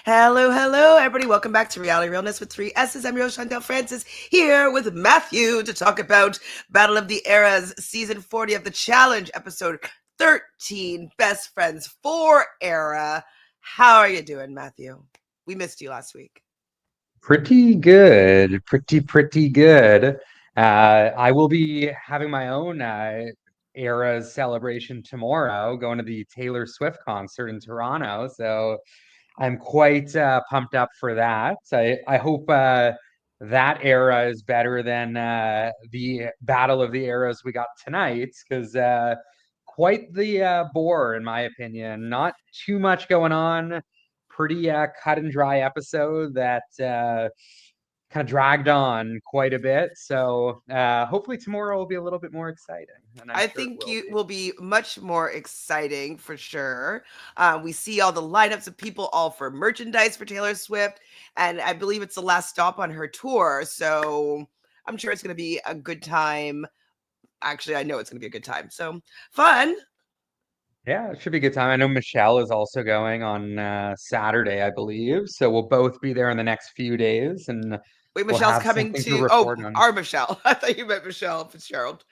Hello, everybody. Welcome back to Reality Realness with three S's. I'm your host, Chantele Francis, here with Matthew to talk about Battle of the Eras, Season 40 of The Challenge, Episode 13, Best Friends 4 Era. How are you doing, Matthew? We missed you last week. Pretty good. Pretty good. I will be having my own Eras celebration tomorrow, going to the Taylor Swift concert in Toronto. So I'm quite pumped up for that. I hope that era is better than the Battle of the Eras we got tonight, because quite the bore, in my opinion. Not too much going on. Pretty cut and dry episode that kind of dragged on quite a bit. So hopefully tomorrow will be a little bit more exciting, and I'm I sure it think will you be. will be much more exciting for sure. We see all the lineups of people all for merchandise for Taylor Swift, and I believe it's the last stop on her tour. So I'm sure it's going to be a good time. Actually, I know it's going to be a good time. So fun. Yeah, it should be a good time. I know Michelle is also going on Saturday, I believe. So we'll both be there in the next few days, and Wait, we'll Michelle's have coming something to to. report Oh, on. our Michelle. I thought you meant Michelle Fitzgerald.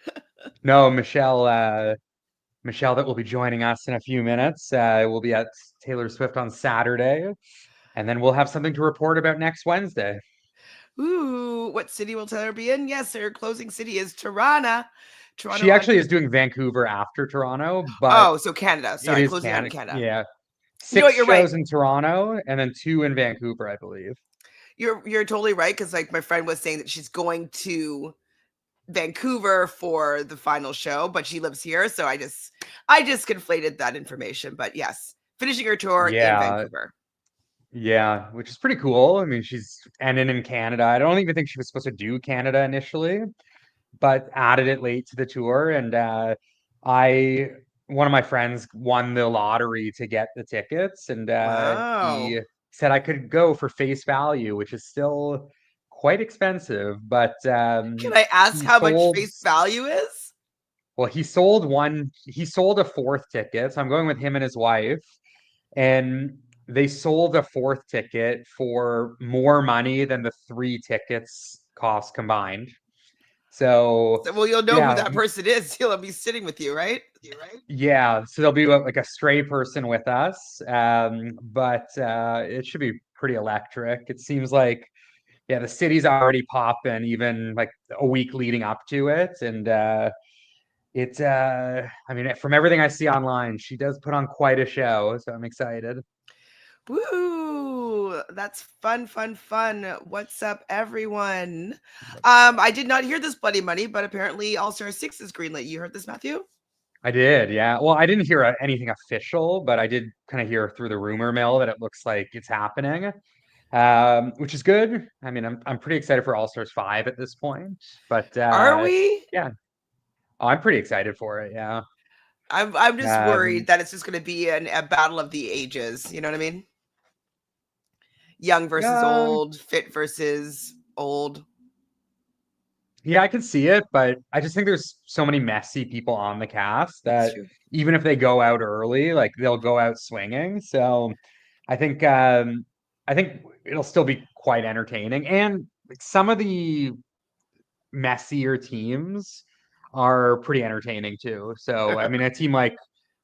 No, Michelle that will be joining us in a few minutes. We'll be at Taylor Swift on Saturday, and then we'll have something to report about next Wednesday. Ooh, what city will Taylor be in? Yes, her closing city is Toronto. She Toronto on. actually is doing Vancouver after Toronto, but Oh, so Canada. it Sorry, is closing out in Canada. Canada. Yeah, You know what? six You're right. shows in Toronto and then two in Vancouver, I believe. You're totally right because like my friend was saying that she's going to Vancouver for the final show, but she lives here, so I just conflated that information. But yes, finishing her tour in Yeah, Vancouver. yeah, which is pretty cool. I mean, she's ending in Canada. I don't even think she was supposed to do Canada initially, but added it late to the tour. And I, one of my friends won the lottery to get the tickets, and Wow. he said I could go for face value, which is still quite expensive, but Can I ask he how much sold. face value is? Well, he sold a fourth ticket. So I'm going with him and his wife, and they sold a fourth ticket for more money than the three tickets cost combined. So, So, well, you'll know who yeah, that person is. He'll be sitting with you, right? yeah. So there'll be like a stray person with us, but it should be pretty electric. It seems like, yeah, the city's already popping, even like a week leading up to it, and I mean, from everything I see online, she does put on quite a show, so I'm excited. Woo! That's fun. What's up, everyone? I did not hear this Bloody Money, but apparently All Star 6 is greenlit. You heard this, Matthew? I did, yeah. Well, I didn't hear anything official, but I did kind of hear through the rumor mill that it looks like it's happening, which is good. I mean, I'm pretty excited for All Stars 5 at this point, but Are we? yeah, oh, I'm pretty excited for it. Yeah. I'm just Um, worried that it's just going to be a battle of the ages. You know what I mean? Young versus yeah, old, fit versus old. yeah, I can see it, but I just think there's so many messy people on the cast That's that true. even if they go out early, like they'll go out swinging. So I think I think it'll still be quite entertaining. And like some of the messier teams are pretty entertaining too. So I mean, a team like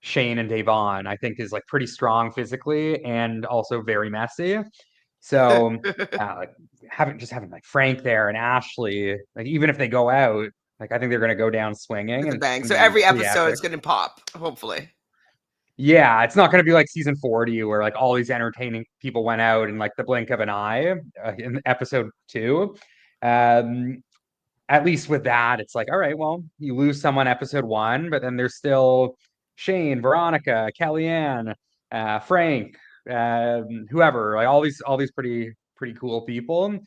Shane and Davon, I think, is like pretty strong physically and also very messy. So like having like Frank there and Ashley, like even if they go out, like I think they're gonna go down swinging With a and it's bang. gonna So be every pretty episode epic. is going to pop, hopefully. Yeah, it's not gonna be like season 40 where like all these entertaining people went out in like the blink of an eye in episode 2. Um, at least with that, it's like, all right, well, you lose someone episode 1, but then there's still Shane, Veronica, Kellyanne, Frank, whoever, like all these pretty cool people.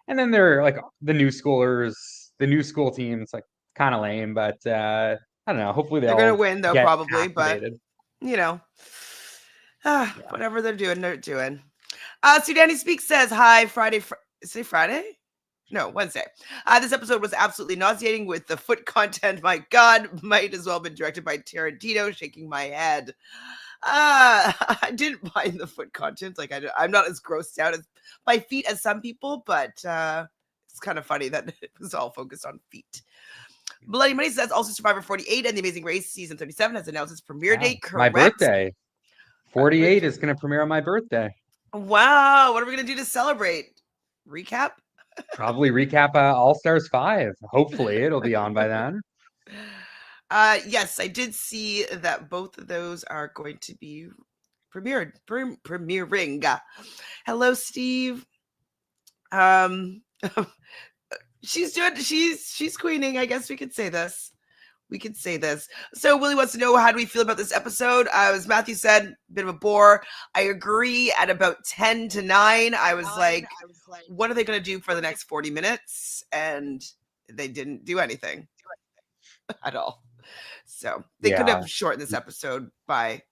And then they're like the new schoolers, the new school team. It's like kind of lame, but I don't know. Hopefully They're going to they'll win, though, get probably, but activated. you know, Yeah. whatever they're doing, they're doing. So Danny Speaks says, hi, Friday. Is it Friday? No, Wednesday. This episode was absolutely nauseating with the foot content. My God, might as well have been directed by Tarantino, shaking my head. I didn't mind the foot content. Like I'm not as grossed out as by feet as some people, but it's kind of funny that it was all focused on feet. Bloody Money says also Survivor 48 and The Amazing Race season 37 has announced its premiere date. My Correct. birthday. 48 is going to premiere on my birthday. Wow. What are we going to do to celebrate? Recap? Probably recap All Stars 5. Hopefully it'll be on by then. Yes, I did see that both of those are going to be premiering. Hello, Steve. She's queening. I guess we could say this. So Willie wants to know, how do we feel about this episode? As Matthew said, bit of a bore. I agree. At about 10 to 9, I was like, what are they going to do for the next 40 minutes? And they didn't do anything at all. So they could have shortened this episode by.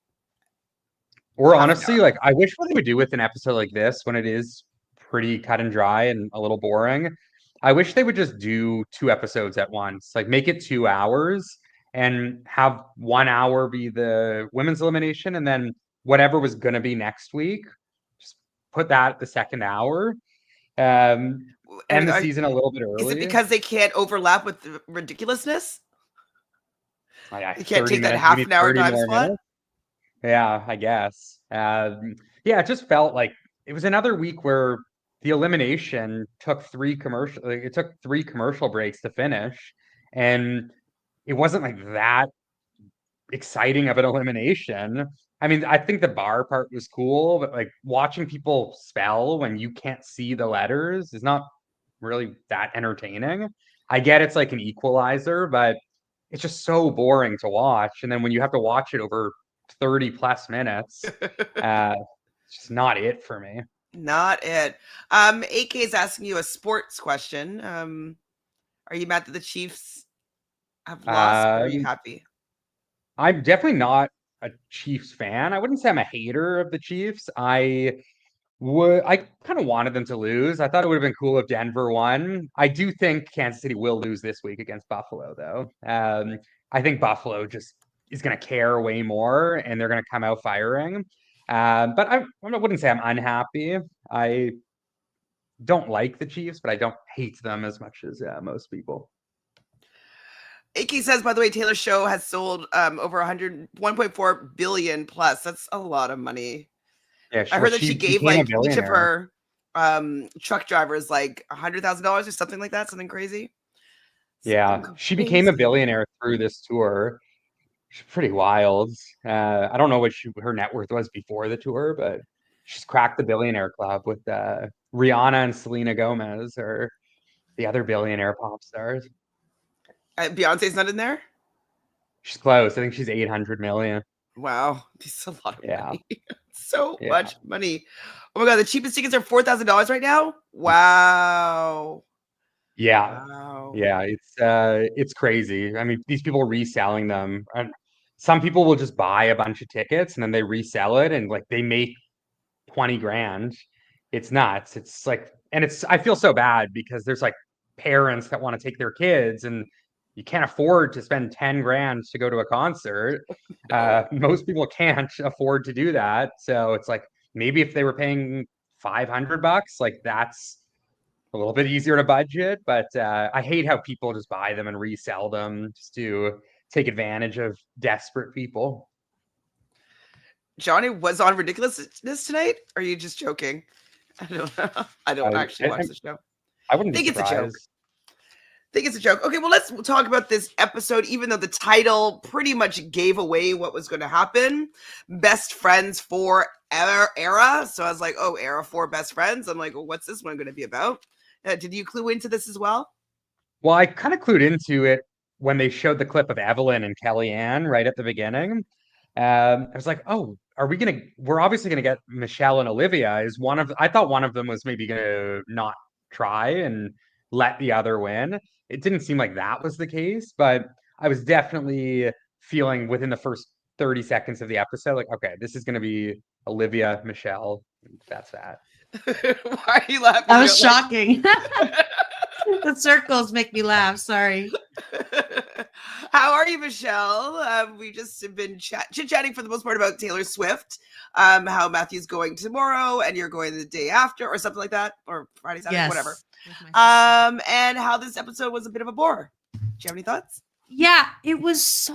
Or honestly, like, I wish what they would do with an episode like this, when it is pretty cut and dry and a little boring, I wish they would just do 2 episodes at once. Like, make it 2 hours and have 1 hour be the women's elimination, and then whatever was going to be next week, just put that the second hour. End the season a little bit early. Is it because they can't overlap with the ridiculousness? You can't take that half an hour time slot? Yeah, I guess. It just felt like it was another week where the elimination took 3 commercial breaks to finish, and it wasn't like that exciting of an elimination. I mean, I think the bar part was cool, but like watching people spell when you can't see the letters is not really that entertaining. I get it's like an equalizer, but it's just so boring to watch. And then when you have to watch it over 30 plus minutes, it's just not it for me. Not it. AK is asking you a sports question. Are you mad that the Chiefs have lost, or are you happy? I'm definitely not a Chiefs fan. I wouldn't say I'm a hater of the Chiefs. I kind of wanted them to lose. I thought it would have been cool if Denver won. I do think Kansas City will lose this week against Buffalo, though. I think Buffalo just is going to care way more, and they're going to come out firing. But I wouldn't say I'm unhappy. I don't like the Chiefs, but I don't hate them as much as most people. Icky says, by the way, Taylor's show has sold over 1.4 billion plus. That's a lot of money. Yeah, I heard that she gave like each of her truck drivers like $100,000 or something like that, something crazy. She became a billionaire through this tour. She's pretty wild. I don't know what her net worth was before the tour, but she's cracked the billionaire club with Rihanna and Selena Gomez, or the other billionaire pop stars. Beyonce's not in there? She's close. I think she's 800 million. Wow. It's a lot of money. So much money. Oh my God. The cheapest tickets are $4,000 right now? Wow. Yeah. Wow. Yeah. It's crazy. I mean, these people are reselling them. And some people will just buy a bunch of tickets and then they resell it, and like they make 20 grand. It's nuts. It's like, and I feel so bad because there's like parents that want to take their kids, and you can't afford to spend 10 grand to go to a concert. Most people can't afford to do that. So it's like, maybe if they were paying $500, like that's a little bit easier to budget. But I hate how people just buy them and resell them just to take advantage of desperate people. Johnny was on Ridiculousness tonight? Or are you just joking? I don't know. I don't actually watch the show. I wouldn't think it's a joke. Think it's a joke. Okay, well, let's talk about this episode, even though the title pretty much gave away what was going to happen. Best friends for era. So I was like, oh, era 4 best friends. I'm like, well, what's this one going to be about? Did you clue into this as well? Well, I kind of clued into it when they showed the clip of Evelyn and Kellyanne right at the beginning. I was like, oh, we're obviously going to get Michelle and Olivia. I thought one of them was maybe going to not try and let the other win. It didn't seem like that was the case, but I was definitely feeling within the first 30 seconds of the episode, like, okay, this is going to be Olivia, Michelle. That's that. Why are you laughing? That was shocking. The circles make me laugh. Sorry. How are you, Michelle? We just have been chit-chatting for the most part about Taylor Swift, how Matthew's going tomorrow and you're going the day after or something like that, or Friday, Saturday, whatever. With my sister. And how this episode was a bit of a bore. Do you have any thoughts? Yeah, it was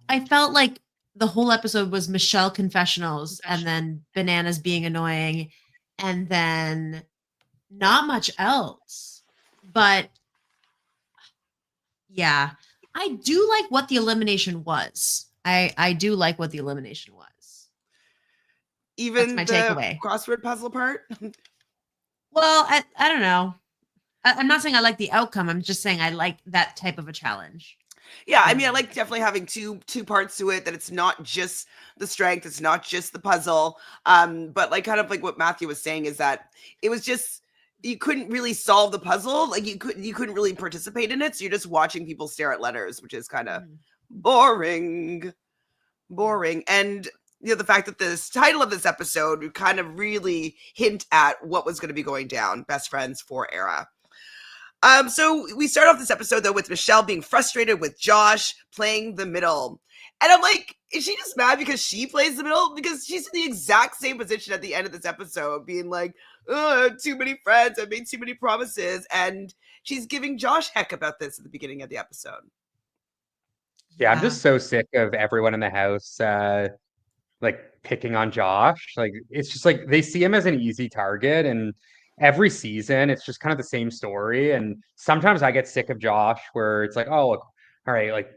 I felt like the whole episode was Michelle confessionals and then Bananas being annoying and then not much else. But yeah, I do like what the elimination was. I do like what the elimination was. Even That's my the takeaway. crossword puzzle part? Well, I don't know. I'm not saying I like the outcome. I'm just saying I like that type of a challenge. Yeah, I mean, I like definitely having two parts to it, that it's not just the strength, it's not just the puzzle. But like kind of like what Matthew was saying is that it was just, you couldn't really solve the puzzle. Like you couldn't really participate in it. So you're just watching people stare at letters, which is kind of boring. And the fact that this title of this episode would kind of really hint at what was going to be going down. Best friends for Era. So we start off this episode though with Michelle being frustrated with Josh playing the middle. And I'm like, is she just mad because she plays the middle? Because she's in the exact same position at the end of this episode, being like, too many friends, I made too many promises. And she's giving Josh heck about this at the beginning of the episode. Yeah, I'm just so sick of everyone in the house like picking on Josh. Like it's just like they see him as an easy target, and every season it's just kind of the same story. And sometimes I get sick of Josh where it's like, oh, look, all right, like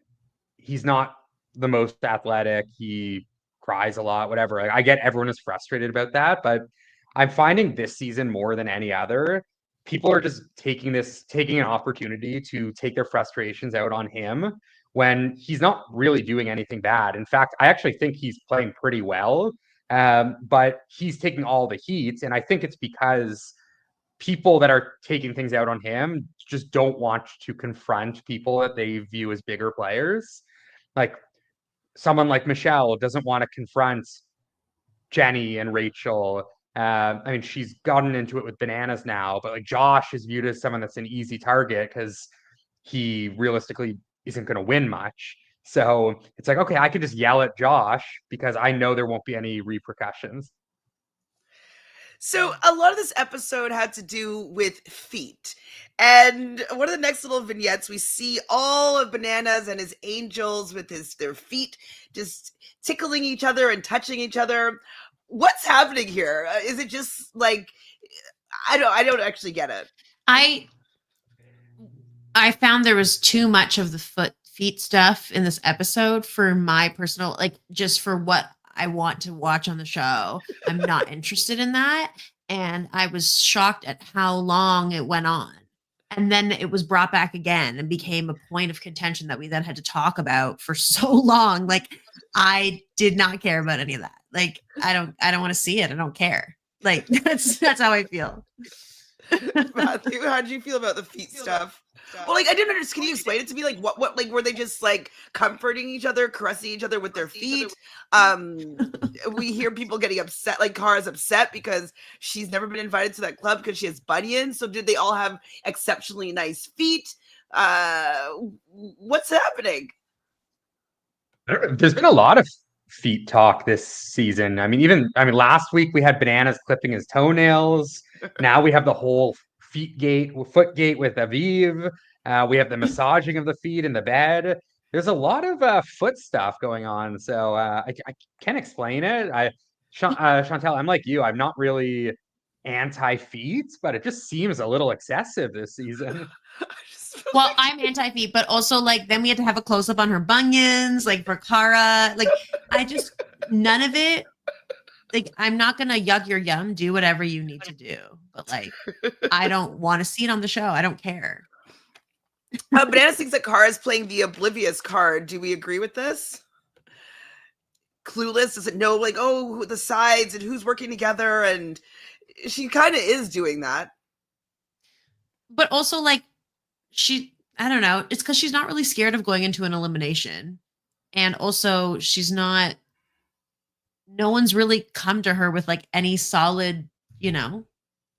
he's not the most athletic, he cries a lot, whatever. Like, I get everyone is frustrated about that, but I'm finding this season more than any other, people are just taking an opportunity to take their frustrations out on him when he's not really doing anything bad. In fact, I actually think he's playing pretty well, but he's taking all the heat, and I think it's because people that are taking things out on him just don't want to confront people that they view as bigger players. Like someone like Michelle doesn't want to confront Jenny and Rachel. I mean, she's gotten into it with Bananas now, but like Josh is viewed as someone that's an easy target because he realistically isn't going to win much. So it's like, okay, I could just yell at Josh because I know there won't be any repercussions. So a lot of this episode had to do with feet. And one of the next little vignettes, we see all of Bananas and his angels with their feet just tickling each other and touching each other. What's happening here? Is it just like, I don't actually get it. I found there was too much of the feet stuff in this episode for my personal, like, just for what I want to watch on the show. I'm not interested in that. And I was shocked at how long it went on. And then it was brought back again and became a point of contention that we then had to talk about for so long. Like, I did not care about any of that. Like, I don't want to see it. I don't care. Like, that's how I feel. Matthew, how did you feel about the feet stuff? Well, like, I didn't understand. Can you explain it to me? Like, what, like, were they just like comforting each other, caressing each other with their feet? We hear people getting upset, like Cara's upset because she's never been invited to that club because she has bunions. So did they all have exceptionally nice feet? What's happening? There's been a lot of feet talk this season. I mean, last week we had Bananas clipping his toenails. Now we have the whole foot gate with Aviv. We have the massaging of the feet in the bed. There's a lot of foot stuff going on. So I can't explain it. Chantele, I'm like you. I'm not really anti-feet, but it just seems a little excessive this season. Well, I'm anti-feet, but also, like, then we had to have a close-up on her bunions, like, for Cara. Like, none of it, like, I'm not gonna yug your yum, do whatever you need to do. But, like, I don't want to see it on the show. I don't care. Bananas thinks that Cara's playing the oblivious card. Do we agree with this? Clueless, doesn't know, like, oh, the sides and who's working together, and she kind of is doing that. But also, like, I don't know, it's because she's not really scared of going into an elimination. And also, no one's really come to her with, like, any solid,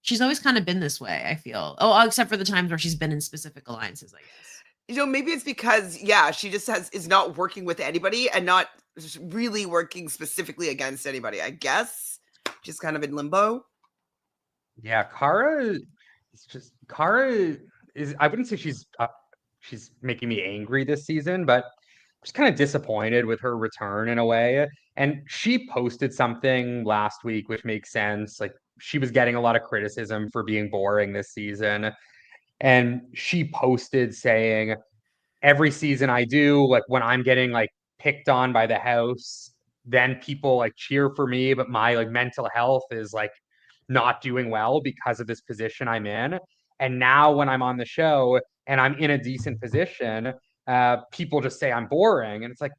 she's always kind of been this way, I feel. Oh, except for the times where she's been in specific alliances, I guess. Maybe it's because she just is not working with anybody and not really working specifically against anybody. I guess just kind of in limbo. Yeah, Cara is, I wouldn't say she's making me angry this season, but I'm just kind of disappointed with her return in a way. And she posted something last week which makes sense. Like, she was getting a lot of criticism for being boring this season, and she posted saying, every season I do, like when I'm getting like picked on by the house, then people like cheer for me, but my like mental health is like not doing well because of this position I'm in. And now when I'm on the show and I'm in a decent position, people just say I'm boring. And it's like,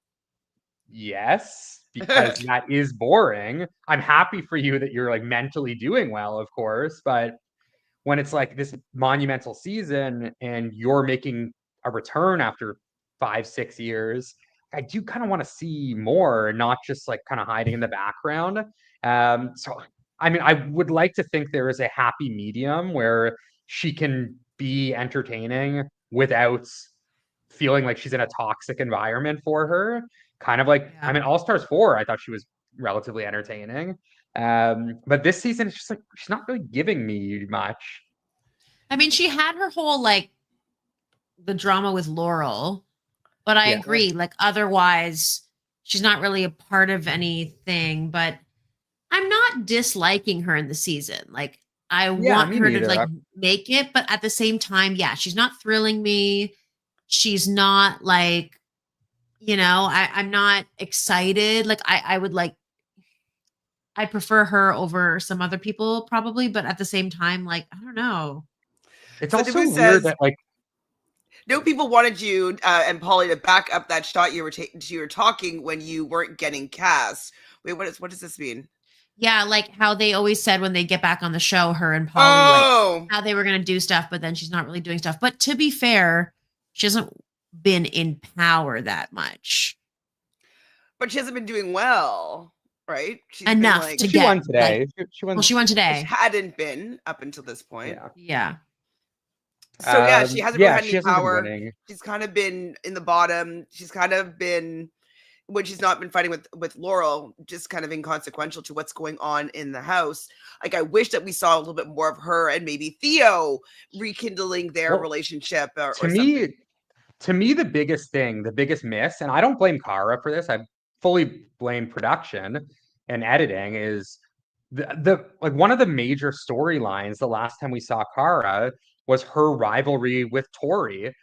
yes, because that is boring. I'm happy for you that you're like mentally doing well, of course, but when it's like this monumental season and you're making a return after 5, 6 years, I do kind of want to see more, not just like kind of hiding in the background. So, I mean, I would like to think there is a happy medium where she can be entertaining without feeling like she's in a toxic environment for her. Kind of like, I Yeah. mean, All Stars 4, I thought she was relatively entertaining. But this season, it's just like she's not really giving me much. I mean, she had her whole like the drama with Laurel, but I Yeah. agree. Like otherwise, she's not really a part of anything. But I'm not disliking her in the season. Like I Yeah, want me her to neither. like make it, but at the same time, yeah, she's not thrilling me. She's not like, I'm not excited. Like I would like I prefer her over some other people probably, but at the same time, like, I don't know. It's So also Dabu weird says that like, no people wanted you and Polly to back up that shot you were talking when you weren't getting cast. Wait, what does this mean? Yeah, like how they always said when they get back on the show, her and Polly, like Oh, how they were going to do stuff, but then she's not really doing stuff. But to be fair, she hasn't been in power that much but she hasn't been doing well, right? She's been enough like to she get won like, today. She well, won. she won she today. hadn't been up until this point. Yeah. Yeah. So she hasn't really Yeah, had she any hasn't been power. winning. She's kind of been in the bottom. She's kind of been when she's not been fighting with Laurel, just kind of inconsequential to what's going on in the house. Like I wish that we saw a little bit more of her and maybe Theo rekindling their Well, relationship to or something. me, the biggest thing, the biggest miss, and I don't blame Cara for this. I fully blame production and editing. Is the like one of the major storylines the last time we saw Cara was her rivalry with Tori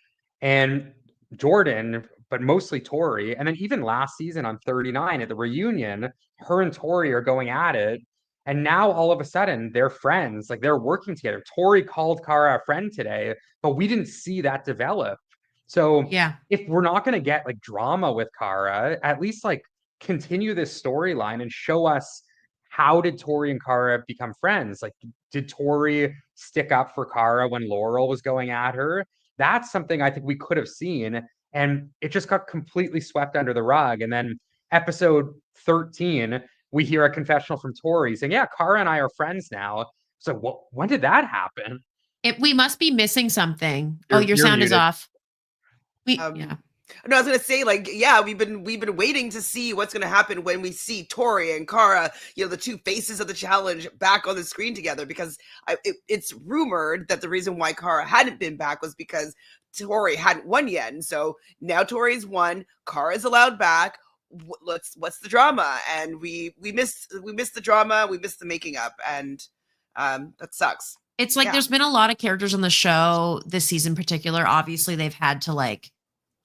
and Jordan, but mostly Tori. And then even last season on 39 at the reunion, her and Tori are going at it. And now all of a sudden they're friends, like they're working together. Tori called Cara a friend today, but we didn't see that develop. So Yeah. if we're not going to get like drama with Cara, at least like continue this storyline and show us, how did Tori and Cara become friends? Like, did Tori stick up for Cara when Laurel was going at her? That's something I think we could have seen. And it just got completely swept under the rug. And then episode 13, we hear a confessional from Tori saying, yeah, Cara and I are friends now. So when did that happen? We must be missing something. Oh, You're your you're sound is muted. off. Yeah. Um, no, I was gonna say, like, we've been waiting to see what's gonna happen when we see Tori and Cara, the two faces of the challenge, back on the screen together. Because it's rumored that the reason why Cara hadn't been back was because Tori hadn't won yet, and so now Tori's won, Cara's allowed back. What's the drama? And we missed the drama, we missed the making up, and that sucks. It's like Yeah. there's been a lot of characters on the show this season in particular. Obviously, they've had to like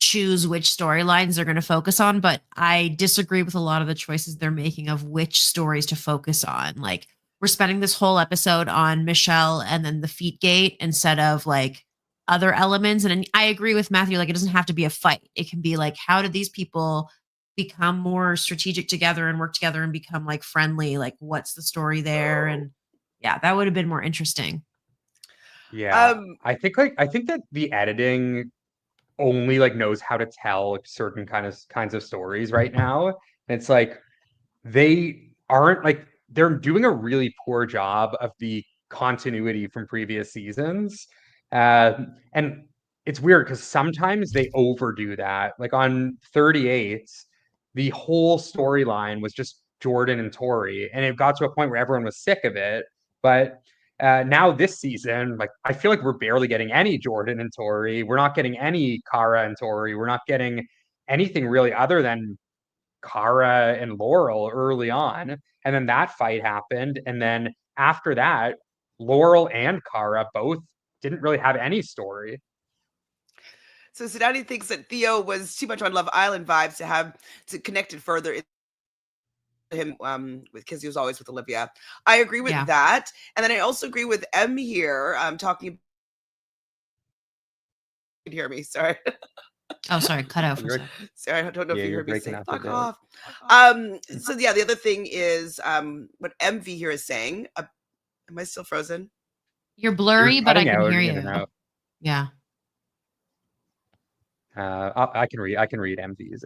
choose which storylines they're going to focus on, but I disagree with a lot of the choices they're making of which stories to focus on. Like we're spending this whole episode on Michelle and then the feet gate instead of like other elements. And I agree with Matthew, like it doesn't have to be a fight. It can be like, how did these people become more strategic together and work together and become like friendly? Like what's the story there? And yeah, that would have been more interesting. Yeah. Um, I think that the editing only like knows how to tell like, certain kinds of stories right now. And it's like they aren't like, they're doing a really poor job of the continuity from previous seasons. And it's weird because sometimes they overdo that. Like on 38, the whole storyline was just Jordan and Tori, and it got to a point where everyone was sick of it. But now this season, like I feel like we're barely getting any Jordan and Tori. We're not getting any Cara and Tori. We're not getting anything really other than Cara and Laurel early on. And then that fight happened. And then after that, Laurel and Cara both didn't really have any story. So Sidani thinks that Theo was too much on Love Island vibes to have to connect it further him with because he was always with Olivia. I agree with that. And then I also agree with M here. Talking you can hear me, sorry. Oh, sorry, cut out for sorry, I don't know if you heard me say fuck off. So yeah, the other thing is what MV here is saying. Am I still frozen? You're blurry, but I can hear you. Yeah. I can read MV's.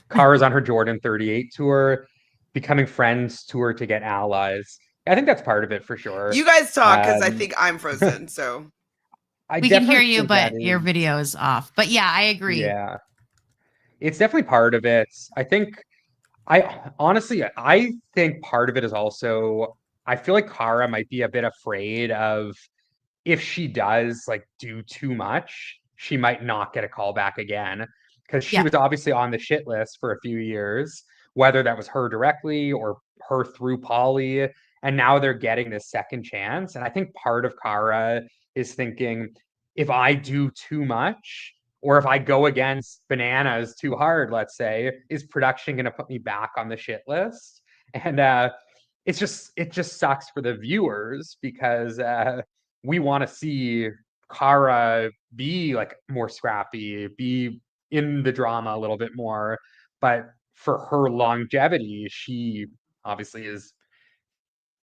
Cara's on her Jordan 38 tour, becoming friends tour to get allies. I think that's part of it for sure. You guys talk because I think I'm frozen. So we can hear you, but your video is off. But yeah, I agree. Yeah, it's definitely part of it. I think I think part of it is also I feel like Cara might be a bit afraid of if she does like do too much, she might not get a call back again because she was obviously on the shit list for a few years, whether that was her directly or her through Polly. And now they're getting this second chance. And I think part of Cara is thinking if I do too much or if I go against Bananas too hard, let's say, is production going to put me back on the shit list? And it just sucks for the viewers because we want to see Cara be like more scrappy, be in the drama a little bit more. But for her longevity, she obviously is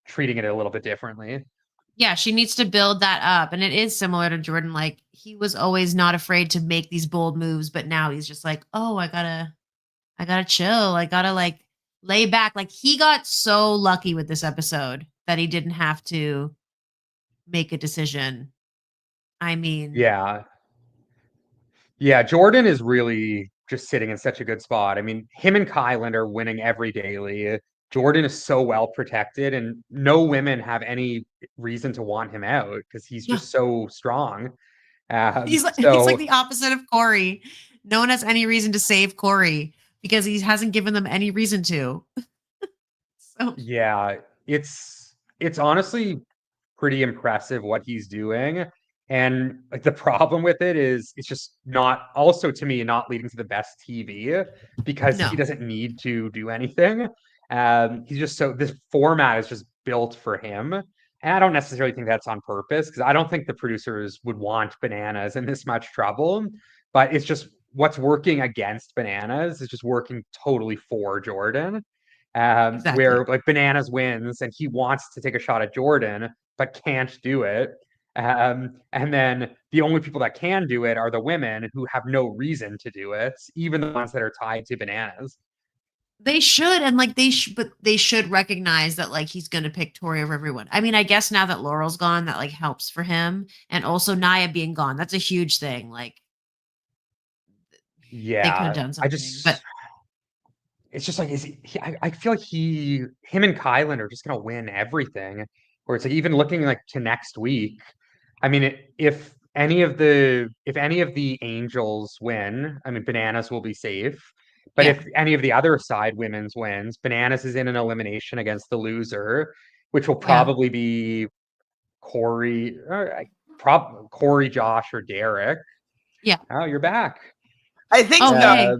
treating it a little bit differently. Yeah, she needs to build that up. And it is similar to Jordan. Like he was always not afraid to make these bold moves, but now he's just like, oh, I gotta chill. I gotta like lay back. Like he got so lucky with this episode that he didn't have to make a decision. I mean, yeah, Jordan is really just sitting in such a good spot. I mean, him and Kyland are winning every daily. Jordan is so well protected, and no women have any reason to want him out because he's just so strong. He's like the opposite of Corey. No one has any reason to save Corey because he hasn't given them any reason to. Yeah, it's honestly pretty impressive what he's doing. And like the problem with it is it's just not also to me not leading to the best TV because he doesn't need to do anything. He's just this format is just built for him. And I don't necessarily think that's on purpose because I don't think the producers would want Bananas in this much trouble. But it's just what's working against Bananas is just working totally for Jordan. Where like Bananas wins and he wants to take a shot at Jordan, but can't do it. And then the only people that can do it are the women who have no reason to do it, even the ones that are tied to Bananas. They should, and like but they should recognize that like he's gonna pick Tori over everyone. I mean, I guess now that Laurel's gone, that like helps for him, and also Nia being gone, that's a huge thing. Like, yeah, they could have done something, but it's just like I feel like him and Kyland are just gonna win everything. Or it's like even looking like to next week. I mean, if any of the angels win, I mean, Bananas will be safe. But if any of the other side women's wins, Bananas is in an elimination against the loser, which will probably be Corey, Corey, Josh, or Derek. Yeah. Oh, you're back. I think so.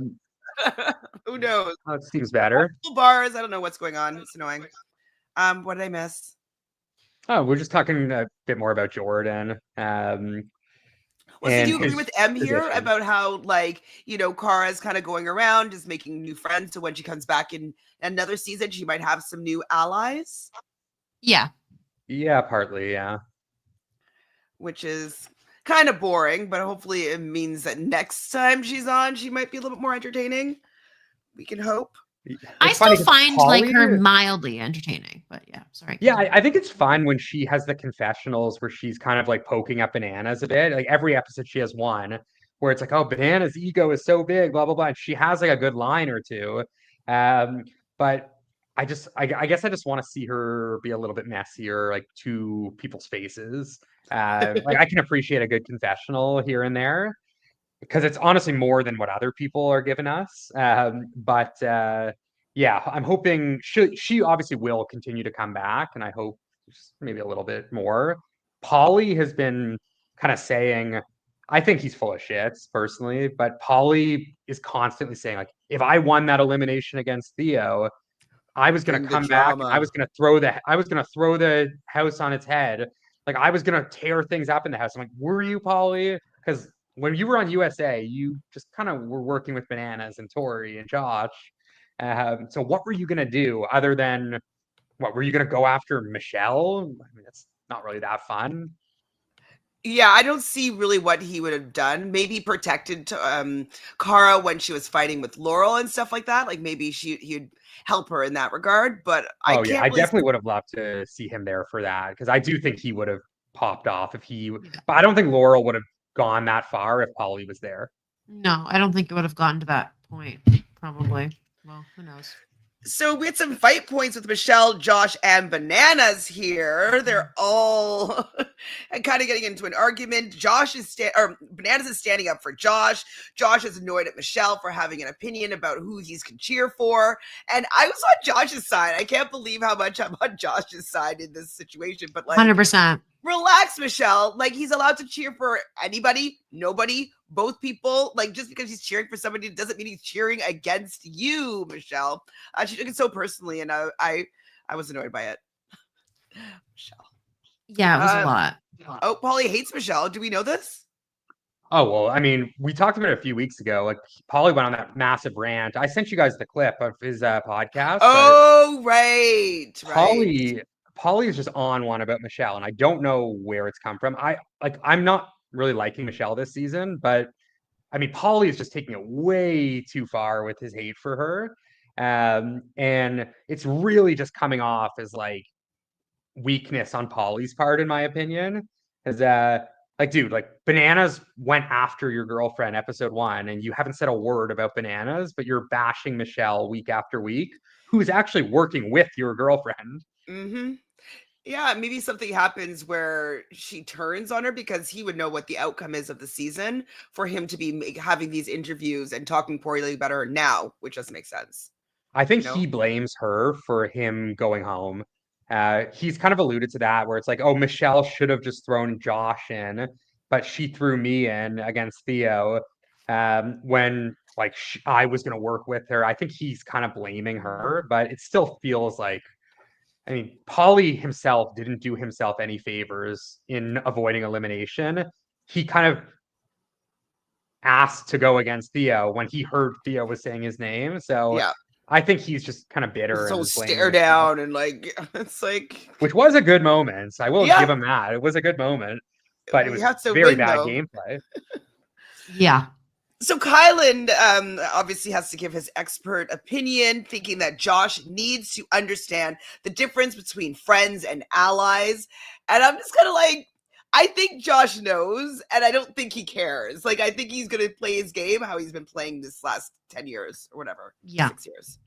Who knows? Oh, it seems better. Bars. I don't know what's going on. It's annoying. What did I miss? Oh, we're just talking a bit more about Jordan. Well, so do you agree with M here about how, like, you know, Cara's kind of going around, just making new friends, so when she comes back in another season, she might have some new allies? Yeah. Yeah, partly, yeah. Which is kind of boring, but hopefully it means that next time she's on, she might be a little bit more entertaining. We can hope. I still find like her mildly entertaining, but yeah, sorry. Yeah, I think it's fun when she has the confessionals where she's kind of like poking up Bananas a bit. Like every episode she has one, where it's like, oh, Banana's ego is so big, blah, blah, blah. And she has like a good line or two. But I guess I just want to see her be a little bit messier, like to people's faces. Like I can appreciate a good confessional here and there because it's honestly more than what other people are giving us. But yeah, I'm hoping she obviously will continue to come back, and I hope maybe a little bit more. Polly has been kind of saying, I think he's full of shits personally, but Polly is constantly saying like, if I won that elimination against Theo, I was gonna Bring the come back and I drama. was gonna throw the house on its head. Like I was gonna tear things up in the house. I'm like, were you, Polly? Because when you were on USA, you just kind of were working with Bananas and Tori and Josh. So what were you gonna do other than what were you gonna go after Michelle? I mean, that's not really that fun. Yeah, I don't see really what he would have done. Maybe protected Cara when she was fighting with Laurel and stuff like that. Like maybe he'd help her in that regard. But I Oh yeah, can't I really. definitely would have loved to see him there for that because I do think he would have popped off if he. Yeah. But I don't think Laurel would have gone that far if Polly was there. No, I don't think it would have gotten to that point. Probably. Well, who knows? So we had some fight points with Michelle, Josh, and Bananas here. They're all kind of getting into an argument. Bananas is standing up for Josh. Josh is annoyed at Michelle for having an opinion about who he can cheer for. And I was on Josh's side. I can't believe how much I'm on Josh's side in this situation. But like, 100%. relax, Michelle. Like, he's allowed to cheer for anybody, nobody, both people. Like, just because he's cheering for somebody doesn't mean he's cheering against you, Michelle. She took it so personally, and I was annoyed by it. Michelle. Yeah, it was a lot. Oh, Polly hates Michelle. Do we know this? Oh, well, I mean, we talked about it a few weeks ago. Like, Polly went on that massive rant. I sent you guys the clip of his podcast. Oh, right. Polly is just on one about Michelle, and I don't know where it's come from. I'm not really liking Michelle this season, but I mean, Polly is just taking it way too far with his hate for her. And it's really just coming off as like weakness on Polly's part, in my opinion. Because like, dude, like Bananas went after your girlfriend episode 1, and you haven't said a word about Bananas, but you're bashing Michelle week after week, who's actually working with your girlfriend. Mm-hmm. Yeah, maybe something happens where she turns on her because he would know what the outcome is of the season for him to be having these interviews and talking poorly about her now, which doesn't make sense. I think You know? he blames her for him going home. He's kind of alluded to that where it's like, oh, Michelle should have just thrown Josh in, but she threw me in against Theo when like I was going to work with her. I think he's kind of blaming her, but it still feels like, I mean, Paulie himself didn't do himself any favors in avoiding elimination. He kind of asked to go against Theo when he heard Theo was saying his name. So Yeah. I think he's just kind of bitter This whole and blaming stare himself, down and like it's like which was a good moment. So I will yeah, give him that. It was a good moment, but it we was have to very win bad though. gameplay. Yeah. So Kylan obviously has to give his expert opinion, thinking that Josh needs to understand the difference between friends and allies. And I'm just kind of like, I think Josh knows, and I don't think he cares. Like, I think he's going to play his game how he's been playing this last 10 years or whatever. Yeah. 6 years.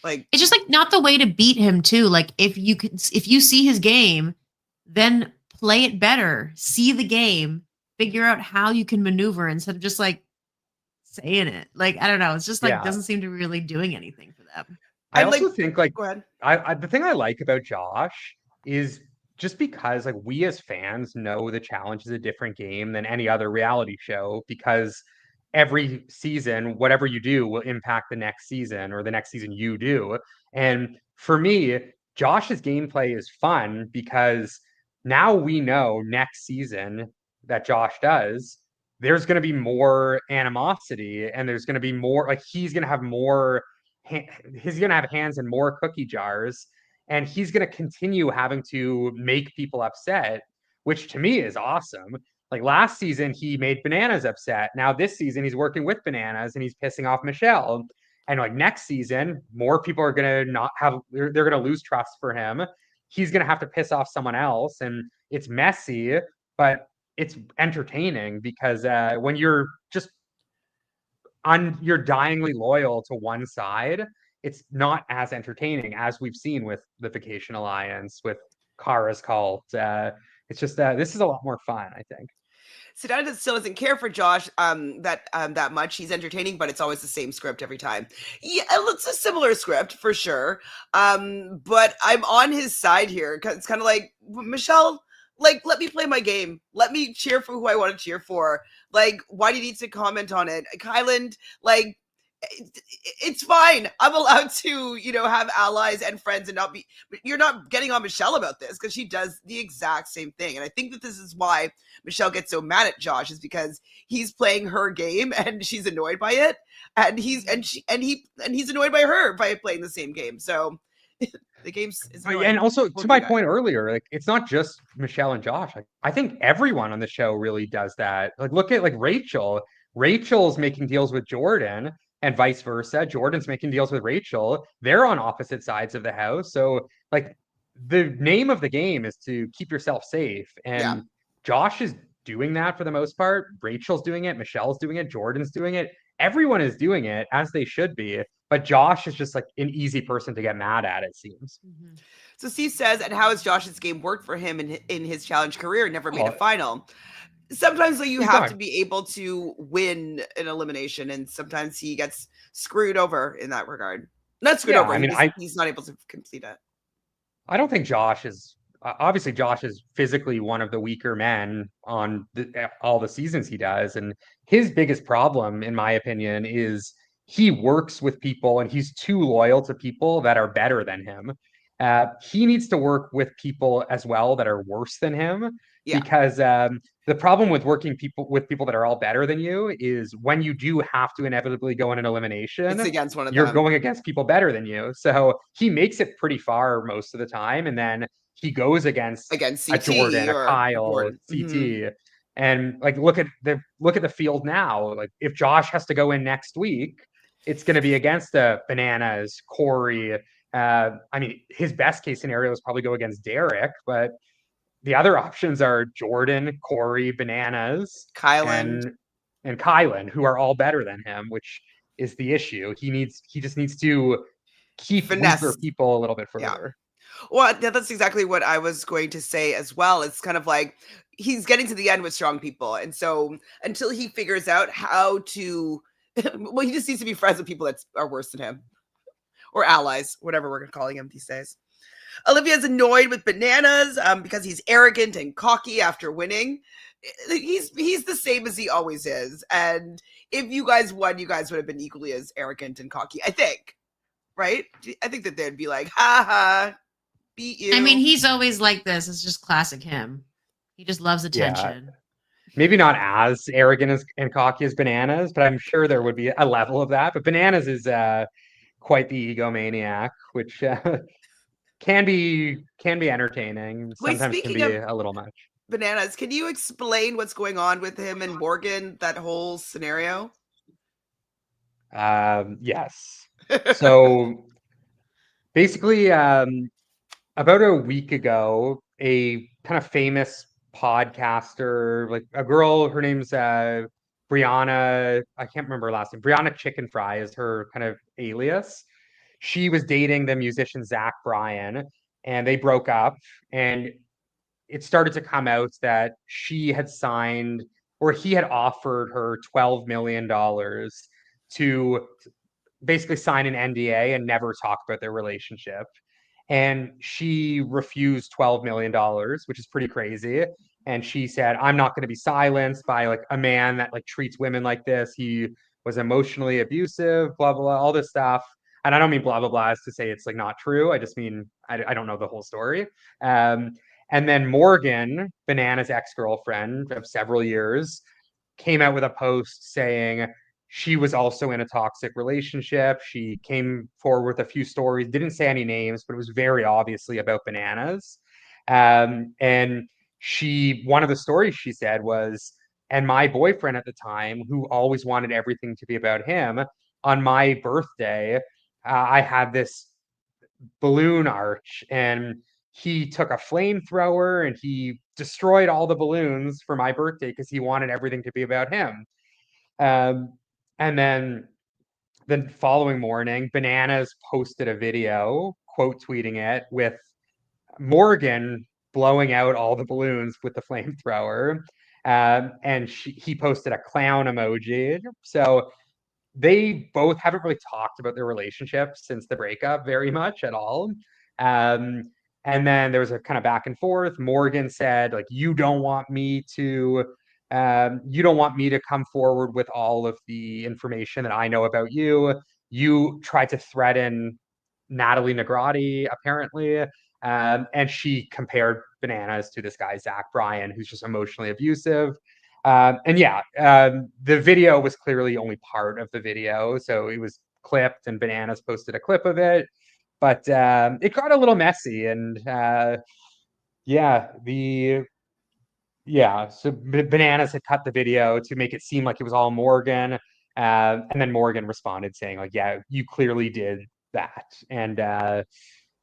Like, It's just like not the way to beat him too. Like if you see his game, then play it better. See the game, figure out how you can maneuver instead of just like saying it. Like I don't know. It's just like Yeah. doesn't seem to be really doing anything for them. I and also like, think like go ahead. the thing I like about Josh is just because like we as fans know the challenge is a different game than any other reality show because every season whatever you do will impact the next season or the next season you do. And for me, Josh's gameplay is fun because now we know next season that Josh does there's going to be more animosity and there's going to be more like he's going to have more he's going to have hands in more cookie jars and he's going to continue having to make people upset, which to me is awesome. Like last season, he made Bananas upset. Now this season, he's working with Bananas and he's pissing off Michelle. And like next season, more people are going to not have, they're going to lose trust for him. He's going to have to piss off someone else. And it's messy, but it's entertaining because when you're just you're dyingly loyal to one side, it's not as entertaining as we've seen with the Vacation Alliance, with Cara's cult. It's just this is a lot more fun, I think. Sedona still doesn't care for Josh that much. He's entertaining, but it's always the same script every time. Yeah, it's a similar script for sure. But I'm on his side here because it's kind of like Michelle. Like, let me play my game. Let me cheer for who I want to cheer for. Like, why do you need to comment on it, Kyland? Like, it's fine. I'm allowed to, have allies and friends and not be. But you're not getting on Michelle about this because she does the exact same thing. And I think that this is why Michelle gets so mad at Josh, is because he's playing her game and she's annoyed by it, and he's annoyed by her by playing the same game. So the game's is annoying. And also, Both to my you guys. point earlier, like it's not just Michelle and Josh. Like I think everyone on the show really does that. Like look at like Rachel. Rachel's making deals with Jordan and vice versa. Jordan's making deals with Rachel. They're on opposite sides of the house. So like the name of the game is to keep yourself safe. Yeah. And Josh is doing that for the most part. Rachel's doing it. Michelle's doing it. Jordan's doing it. Everyone is doing it as they should be. But Josh is just like an easy person to get mad at, it seems. Mhm. So Steve says, and how has Josh's game worked for him in his challenge career? Never made a final. Sometimes though, you have to be able to win an elimination, and sometimes he gets screwed over in that regard. Not screwed over. I mean, he's not able to complete it. I don't think Josh is obviously Josh is physically one of the weaker men on all the seasons he does, and his biggest problem, in my opinion, is he works with people and he's too loyal to people that are better than him. He needs to work with people as well that are worse than him, because the problem with working with people that are all better than you is when you do have to inevitably go in an elimination, it's against one of you're them. going against people better than you. So he makes it pretty far most of the time, and then he goes against CT a Jordan, a Kyle, CT. Mm-hmm. And like look at the field now. Like if Josh has to go in next week, it's going to be against Bananas, Corey. I mean, his best case scenario is probably go against Derek, but the other options are Jordan, Corey, Bananas, Kyland, and Kylan, who are all better than him, which is the issue. He just needs to keep weaker people a little bit further. Well, that's exactly what I was going to say as well. It's kind of like he's getting to the end with strong people. And so until he figures out how to, well, he just needs to be friends with people that are worse than him, or allies, whatever we're calling him these days. Olivia's annoyed with Bananas because he's arrogant and cocky after winning. He's the same as he always is. And if you guys won, you guys would have been equally as arrogant and cocky, I think. Right? I think that they'd be like, ha ha, beat you. I mean, he's always like this. It's just classic him. He just loves attention. Yeah. Maybe not as arrogant and cocky as Bananas, but I'm sure there would be a level of that. But Bananas is quite the egomaniac, which can be entertaining. Sometimes can be a little much. Bananas, can you explain what's going on with him and Morgan, that whole scenario? Yes. So basically, about a week ago, a kind of famous podcaster, like a girl, her name's Brianna, I can't remember her last name. Brianna Chicken Fry is her kind of alias. She was dating the musician Zach Bryan, and they broke up. And it started to come out that she had signed, or he had offered her $12 million to basically sign an NDA and never talk about their relationship. And she refused $12 million, which is pretty crazy. And she said, I'm not going to be silenced by like a man that like treats women like this. He was emotionally abusive, blah, blah, blah, all this stuff. And I don't mean blah, blah, blah as to say it's like not true. I just mean, I don't know the whole story. And then Morgan, Banana's ex-girlfriend of several years, came out with a post saying she was also in a toxic relationship. She came forward with a few stories, didn't say any names, but it was very obviously about Bananas. And one of the stories she said was, and my boyfriend at the time, who always wanted everything to be about him, on my birthday, I had this balloon arch, and he took a flamethrower and he destroyed all the balloons for my birthday because he wanted everything to be about him. And then the following morning, Bananas posted a video, quote tweeting it, with Morgan blowing out all the balloons with the flamethrower. And he posted a clown emoji. So they both haven't really talked about their relationship since the breakup very much at all. Um, and then there was a kind of back and forth. Morgan said, like, you don't want me to come forward with all of the information that I know about you. You tried to threaten Natalie Negrotti, apparently. And she compared Bananas to this guy, Zach Bryan, who's just emotionally abusive. The video was clearly only part of the video. So it was clipped and Bananas posted a clip of it. But it got a little messy. And so Bananas had cut the video to make it seem like it was all Morgan. And then Morgan responded saying, like, yeah, you clearly did that. And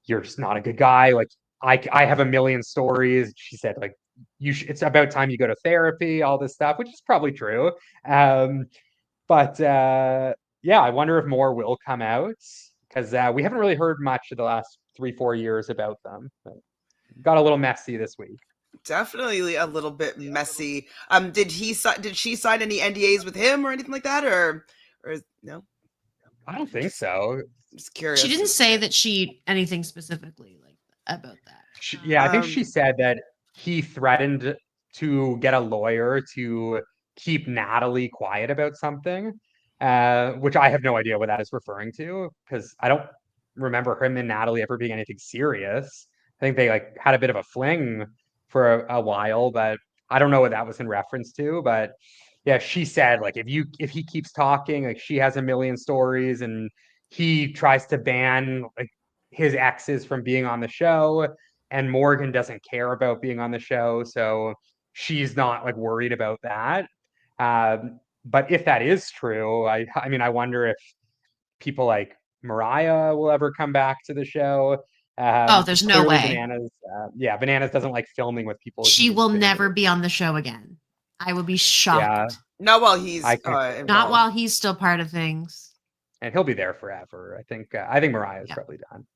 you're just not a good guy. Like, I have a million stories. She said, like, it's about time you go to therapy, all this stuff, which is probably true. But I wonder if more will come out because we haven't really heard much of the last 3-4 years about them. But got a little messy this week. Definitely a little bit messy. Did she sign any NDAs with him or anything like that, or no? I don't think so. I'm just curious. She didn't say that anything specifically like about that. I think she said that he threatened to get a lawyer to keep Natalie quiet about something, which I have no idea what that is referring to because I don't remember him and Natalie ever being anything serious. I think they like had a bit of a fling for a while, but I don't know what that was in reference to. But yeah, she said like if he keeps talking, like she has a million stories and he tries to ban like his exes from being on the show, and Morgan doesn't care about being on the show, so she's not like worried about that. But if that is true, I mean, I wonder if people like Mariah will ever come back to the show. There's no way. Bananas doesn't like filming with people. She will never be on the show again. I would be shocked. Yeah. Not while he's not while he's still part of things. And he'll be there forever. I think Mariah's probably done.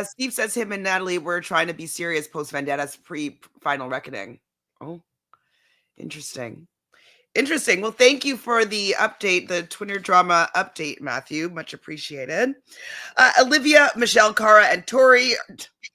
Steve says him and Natalie were trying to be serious post Vendetta's pre-final reckoning. Oh, interesting. Well, thank you for the update, the Twitter drama update, Matthew. Much appreciated. Olivia, Michelle, Cara, and Tori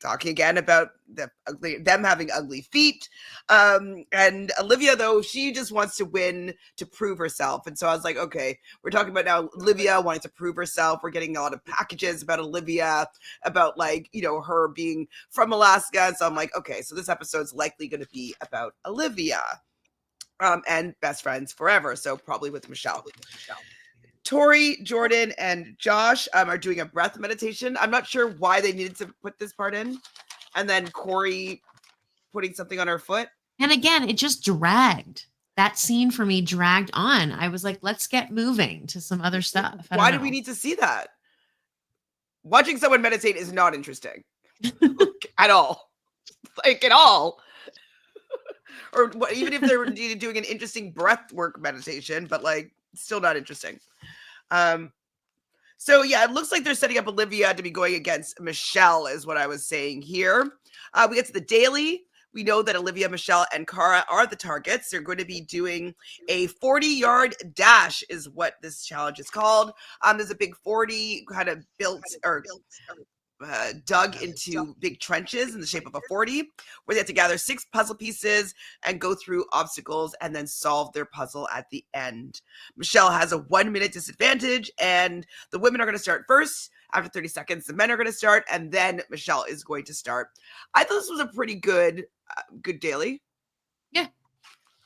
talking again about them having ugly feet. And Olivia, though, she just wants to win to prove herself. And so I was like, okay, we're talking about now Olivia wanting to prove herself. We're getting a lot of packages about Olivia, about like, her being from Alaska. So I'm like, okay, so this episode's likely going to be about Olivia. And best friends forever. So probably with Michelle. Tori, Jordan, and Josh are doing a breath meditation. I'm not sure why they needed to put this part in. And then Corey putting something on her foot. And again, it just dragged. That scene for me dragged on. I was like, let's get moving to some other stuff. Why do we need to see that? Watching someone meditate is not interesting. At all. Like, at all. Or even if they're doing an interesting breath work meditation, but like still not interesting. So yeah, it looks like they're setting up Olivia to be going against Michelle is what I was saying here. We get to the daily. We know that Olivia, Michelle, and Cara are the targets. They're going to be doing a 40-yard dash is what this challenge is called. There's a big 40 kind of built or dug into big trenches in the shape of a 40, where they have to gather 6 puzzle pieces and go through obstacles and then solve their puzzle at the end. Michelle has a 1-minute disadvantage, and the women are going to start first. After 30 seconds, the men are going to start, and then Michelle is going to start. I thought this was a pretty good daily. Yeah.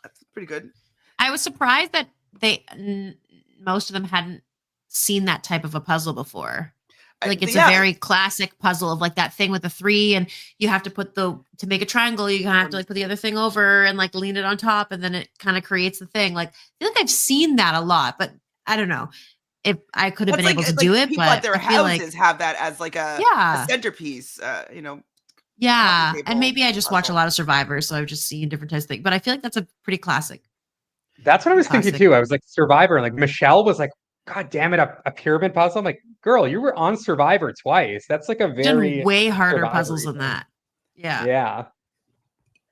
That's pretty good. I was surprised that most of them hadn't seen that type of a puzzle before. Like it's a very classic puzzle of like that thing with the 3 and you have to to make a triangle, you have to like put the other thing over and like lean it on top and then it kind of creates the thing. Like I feel like I've seen that a lot, but I don't know if I could have been able to do it. People but at their houses have that as like a centerpiece, Yeah, and table maybe I just watch a puzzle. lot of Survivor, so I've just seen different types of things. But I feel like that's a pretty classic. That's what I was thinking Classic. too. I was like, Survivor, and like Michelle was like, God damn it, a pyramid puzzle. I'm like, girl, you were on Survivor twice. That's like a I've done very way harder puzzles Survivor-y than thing. that. Yeah. Yeah.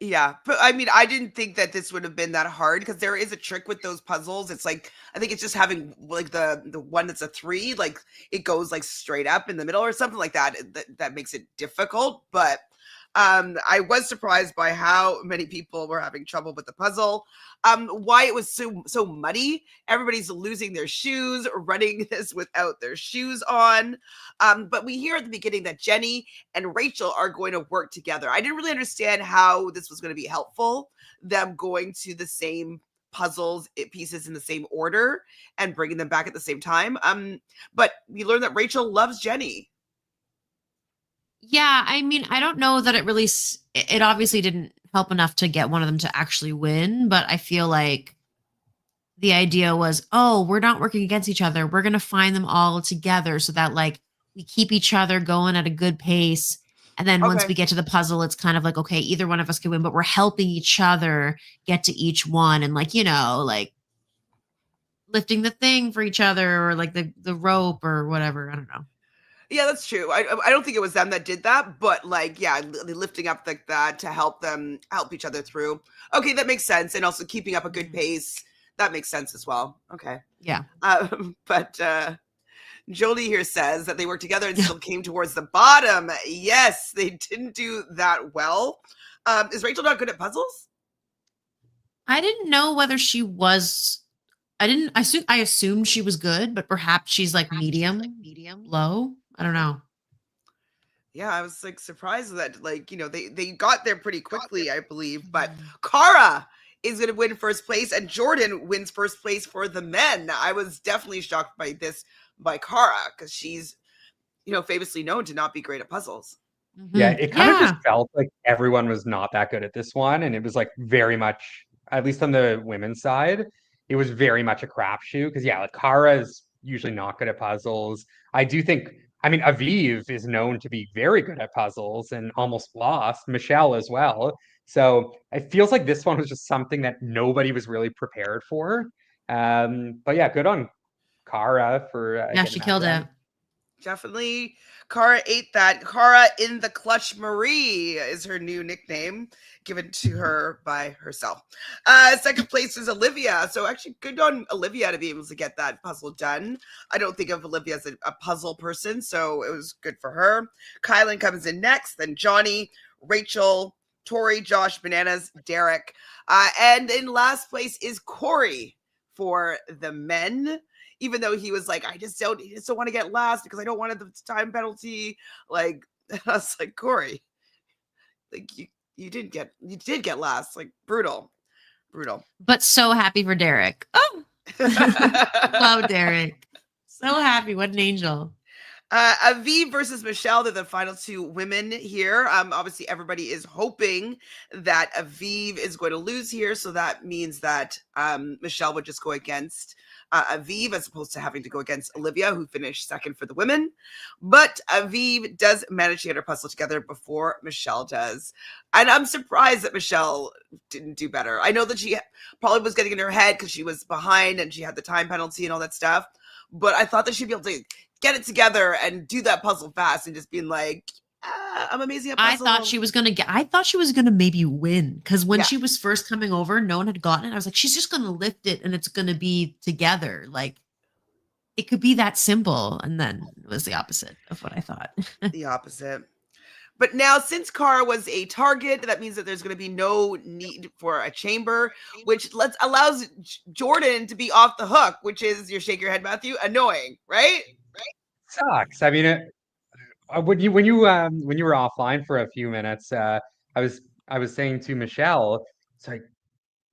Yeah, but I mean, I didn't think that this would have been that hard because there is a trick with those puzzles. It's like I think it's just having like the one that's a three, like it goes like straight up in the middle or something like that. That makes it difficult. But I was surprised by how many people were having trouble with the puzzle. Why it was so muddy. Everybody's losing their shoes, running this without their shoes on. But we hear at the beginning that Jenny and Rachel are going to work together. I didn't really understand how this was going to be helpful, them going to the same puzzles pieces in the same order and bringing them back at the same time. But we learned that Rachel loves Jenny. Yeah, I mean, I don't know that it really it obviously didn't help enough to get one of them to actually win, but I feel like the idea was, oh, we're not working against each other. We're going to find them all together so that like we keep each other going at a good pace. And then once Okay. we get to the puzzle, it's kind of like, okay, either one of us can win, but we're helping each other get to each one and like, like lifting the thing for each other or like the rope or whatever. I don't know. Yeah, that's true. I don't think it was them that did that, but like, yeah, lifting up like that to help them help each other through. Okay, that makes sense, and also keeping up a good pace. That makes sense as well. Okay, Yeah. but Jolie here says that they worked together and still came towards the bottom. Yes, they didn't do that well. Is Rachel not good at puzzles? I didn't know whether she was. I assumed she was good, but perhaps she's like medium, low. I don't know. Yeah, I was like surprised that like, they got there pretty quickly, I believe. But Mhm. Cara is going to win first place and Jordan wins first place for the men. I was definitely shocked by this by Cara because she's, famously known to not be great at puzzles. Yeah, Mhm. it kind of just Yeah. felt like everyone was not that good at this one. And it was like very much, at least on the women's side, it was very much a crapshoot. Because yeah, like Cara is usually not good at puzzles. I do think, I mean, Aviv is known to be very good at puzzles and almost lost, Michelle as well. So it feels like this one was just something that nobody was really prepared for. But yeah, good on Cara for Yeah, getting she that killed it. done. Definitely. Cara ate that. Cara in the Clutch Marie is her new nickname given to her by herself. Second place is Olivia. So actually good on Olivia to be able to get that puzzle done. I don't think of Olivia as a puzzle person, so it was good for her. Kylan comes in next, then Johnny, Rachel, Tori, Josh, Bananas, Derek. And in last place is Corey for the men, even though he was like, I just don't want to get last because I don't want the time penalty. Like, I was like, Corey, like you did get last. Like, brutal. But so happy for Derek. Oh, love Derek. So happy. What an angel. Aviv versus Michelle, they're the final two women here. Obviously, everybody is hoping that Aviv is going to lose here, so that means that Michelle would just go against Aviv as opposed to having to go against Olivia, who finished second for the women. But Aviv does manage to get her puzzle together before Michelle does. And I'm surprised that Michelle didn't do better. I know that she probably was getting in her head because she was behind and she had the time penalty and all that stuff. But I thought that she'd be able to get it together and do that puzzle fast and just being like, I'm amazing at puzzles. I thought she was gonna maybe win because when Yeah. she was first coming over, no one had gotten it. I was like, she's just gonna lift it and it's gonna be together. Like it could be that simple. And then it was the opposite of what I thought. The opposite. But now, since Cara was a target, that means that there's going to be no need for a chamber, which allows Jordan to be off the hook, which is, you shake your head, Matthew, annoying, right? Sucks. I mean, when you were offline for a few minutes, I was saying to Michelle, it's like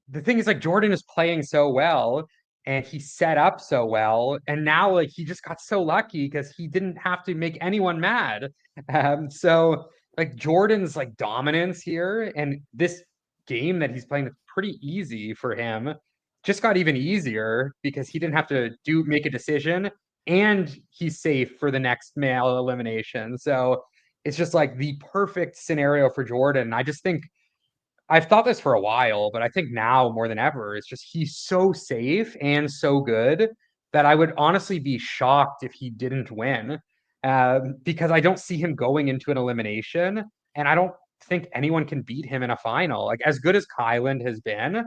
the thing is like Jordan is playing so well and he set up so well, and now like he just got so lucky because he didn't have to make anyone mad. So like Jordan's like dominance here and this game that he's playing that's pretty easy for him just got even easier because he didn't have to make a decision and he's safe for the next male elimination. So it's just like the perfect scenario for Jordan. I just think I've thought this for a while, but I think now more than ever, it's just he's so safe and so good that I would honestly be shocked if he didn't win, because I don't see him going into an elimination, and I don't think anyone can beat him in a final. Like as good as Kyland has been,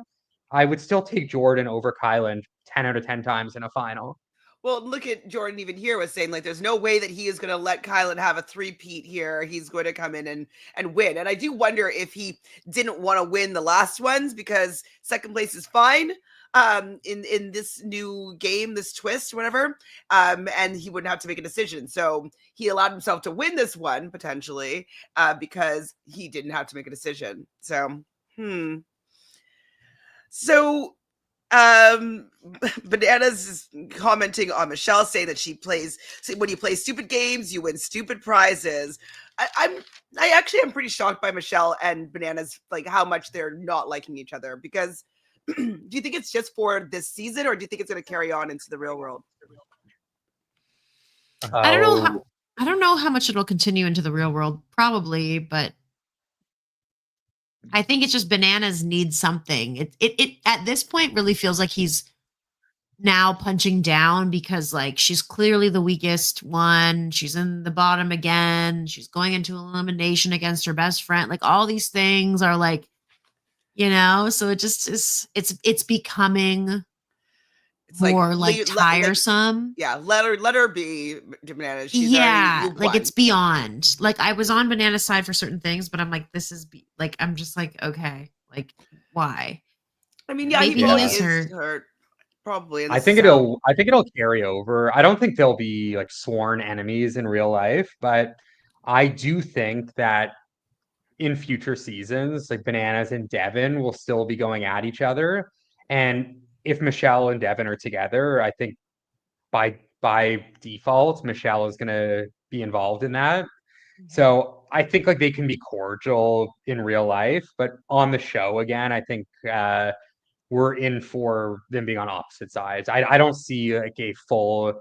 I would still take Jordan over Kyland 10 out of 10 times in a final. Well, look at Jordan even here was saying like there's no way that he is going to let Kylan have a three-peat here. He's going to come in and win. And I do wonder if he didn't want to win the last ones because second place is fine in this new game, this twist, whatever. And he wouldn't have to make a decision. So he allowed himself to win this one potentially because he didn't have to make a decision. So, So Bananas is commenting on Michelle saying that she plays when you play stupid games, you win stupid prizes. I actually am pretty shocked by Michelle and Bananas, like how much they're not liking each other. Because do you think it's just for this season, or do you think it's going to carry on into the real world? I don't know how much it'll continue into the real world. Probably, but I think it's just Bananas needs something. It at this point really feels like he's now punching down because like she's clearly the weakest one. She's in the bottom again. She's going into elimination against her best friend. Like all these things are like, so it just is it's becoming more like tiresome. Let her be Bananas. She's like it's beyond. Like I was on Banana's side for certain things, but I'm like, this is like I'm just like, okay, like why? I mean, maybe he is hurt. Probably. I think it'll carry over. I don't think they'll be like sworn enemies in real life, but I do think that in future seasons, like Bananas and Devin will still be going at each other. And if Michelle and Devin are together, I think by default, Michelle is gonna be involved in that. So I think like they can be cordial in real life, but on the show again, I think we're in for them being on opposite sides. I don't see like a full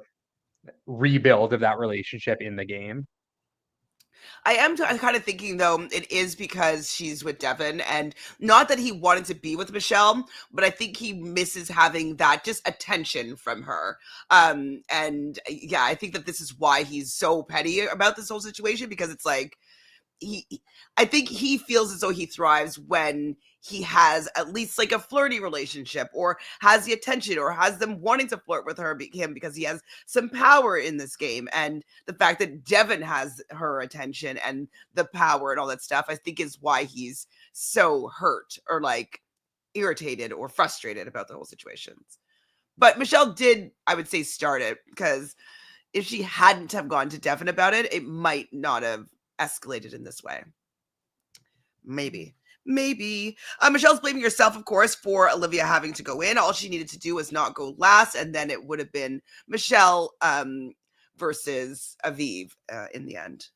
rebuild of that relationship in the game. I am kind of thinking though it is because she's with Devin, and not that he wanted to be with Michelle, but I think he misses having that just attention from her. And yeah, I think that this is why he's so petty about this whole situation, because it's like I think he feels as though he thrives when he has at least like a flirty relationship, or has the attention, or has them wanting to flirt with him because he has some power in this game. And the fact that Devin has her attention and the power and all that stuff, I think is why he's so hurt or like irritated or frustrated about the whole situations. But Michelle did, I would say, start it, because if she hadn't have gone to Devin about it, it might not have escalated in this way. Maybe. Michelle's blaming herself, of course, for Olivia having to go in. All she needed to do was not go last, and then it would have been Michelle versus Aviv in the end.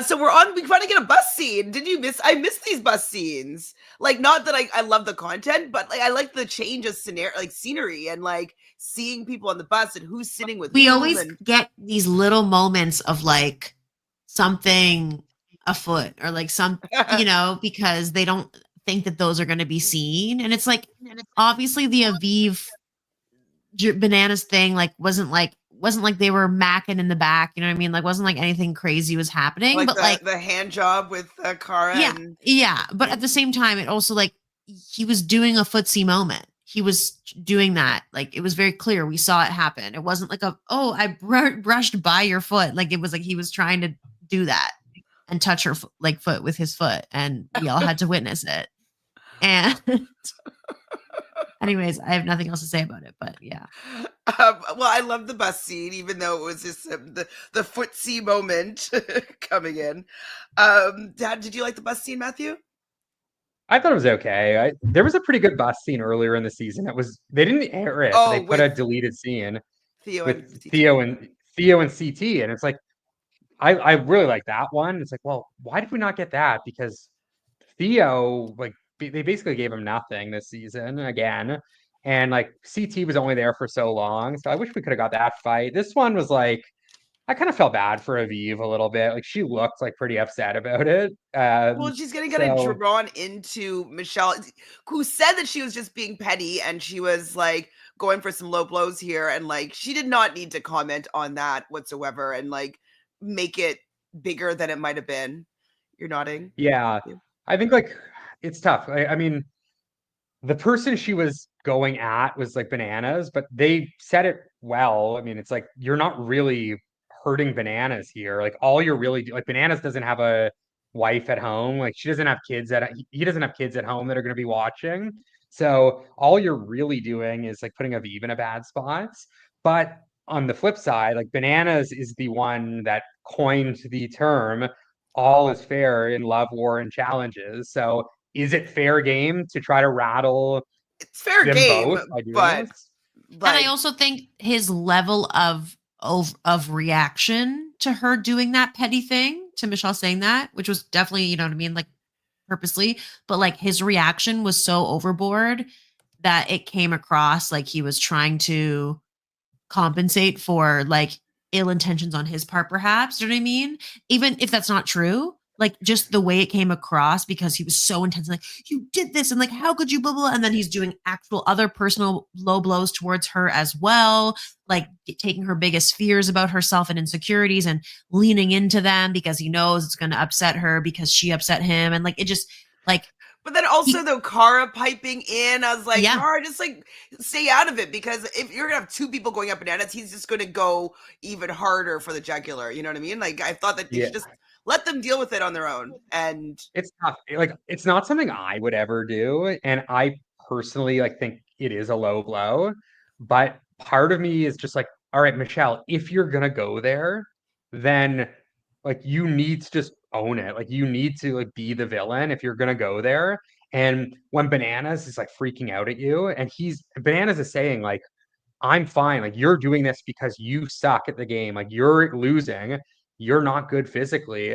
So we finally get a bus scene. I missed these bus scenes. Like, not that I love the content, but like I like the change of scenery and like seeing people on the bus and who's sitting with we always get these little moments of like something afoot or like some because they don't think that those are going to be seen, and it's like obviously the Aviv Bananas thing like wasn't like they were macking in the back, you know what I mean? Like wasn't like anything crazy was happening, like but like the hand job with Cara. But at the same time it also like he was doing a footsie moment. He was doing that. Like it was very clear. We saw it happen. It wasn't like I brushed by your foot. Like it was like he was trying to do that and touch her foot with his foot, and we all had to witness it. And anyways, I have nothing else to say about it, but yeah. Well, I love the bus scene, even though it was just the footsie moment coming in. Dad, did you like the bus scene, Matthew? I thought it was okay. There was a pretty good bus scene earlier in the season. They didn't air it. They put a deleted scene with Theo and CT, and it's like I really like that one. It's like, well, why did we not get that? Because Theo, like, they basically gave him nothing this season again, and like CT was only there for so long. So I wish we could have got that fight. This one was like I kind of felt bad for Aviv a little bit. Like she looked like pretty upset about it. Well, she's getting kind of So drawn into Michelle, who said that she was just being petty and she was like going for some low blows here. And like, she did not need to comment on that whatsoever and like make it bigger than it might have been. You're nodding. yeah, Yeah. I think like it's tough. I mean, the person she was going at was like Bananas, but they said it well. I mean, it's like you're not really hurting Bananas here. Like all you're really like Bananas doesn't have a wife at home. Like she doesn't have kids at he doesn't have kids at home that are going to be watching. So all you're really doing is like putting Aviv in a bad spot. But on the flip side, like Bananas is the one that coined the term all is fair in love, war, and challenges. So is it fair game to try to rattle It's fair them game, both by doing but this? And I like, also think his level of reaction to her doing that petty thing, to Michelle saying that, which was definitely, you know what I mean, like purposely, but like his reaction was so overboard that it came across like he was trying to compensate for like ill intentions on his part, perhaps. You know what I mean? Even if that's not true, like just the way it came across because he was so intense, like, you did this, and like, how could you, blah, blah, blah. And then he's doing actual other personal low blows towards her as well, like taking her biggest fears about herself and insecurities and leaning into them because he knows it's going to upset her because she upset him. And like, it just like, but then also he, though, Cara piping in, I was like, yeah, Cara, just like stay out of it because if you're gonna have two people going up Bananas, he's just gonna go even harder for the jugular. You know what I mean? Like I thought that they Yeah, should just let them deal with it on their own. And it's tough. Like it's not something I would ever do, and I personally like think it is a low blow. But part of me is just like, all right, Michelle, if you're gonna go there, then like you need to just own it. Like you need to like be the villain if you're gonna go there. And when Bananas is like freaking out at you, and he's Bananas is saying like, I'm fine. Like you're doing this because you suck at the game. Like you're losing. You're not good physically.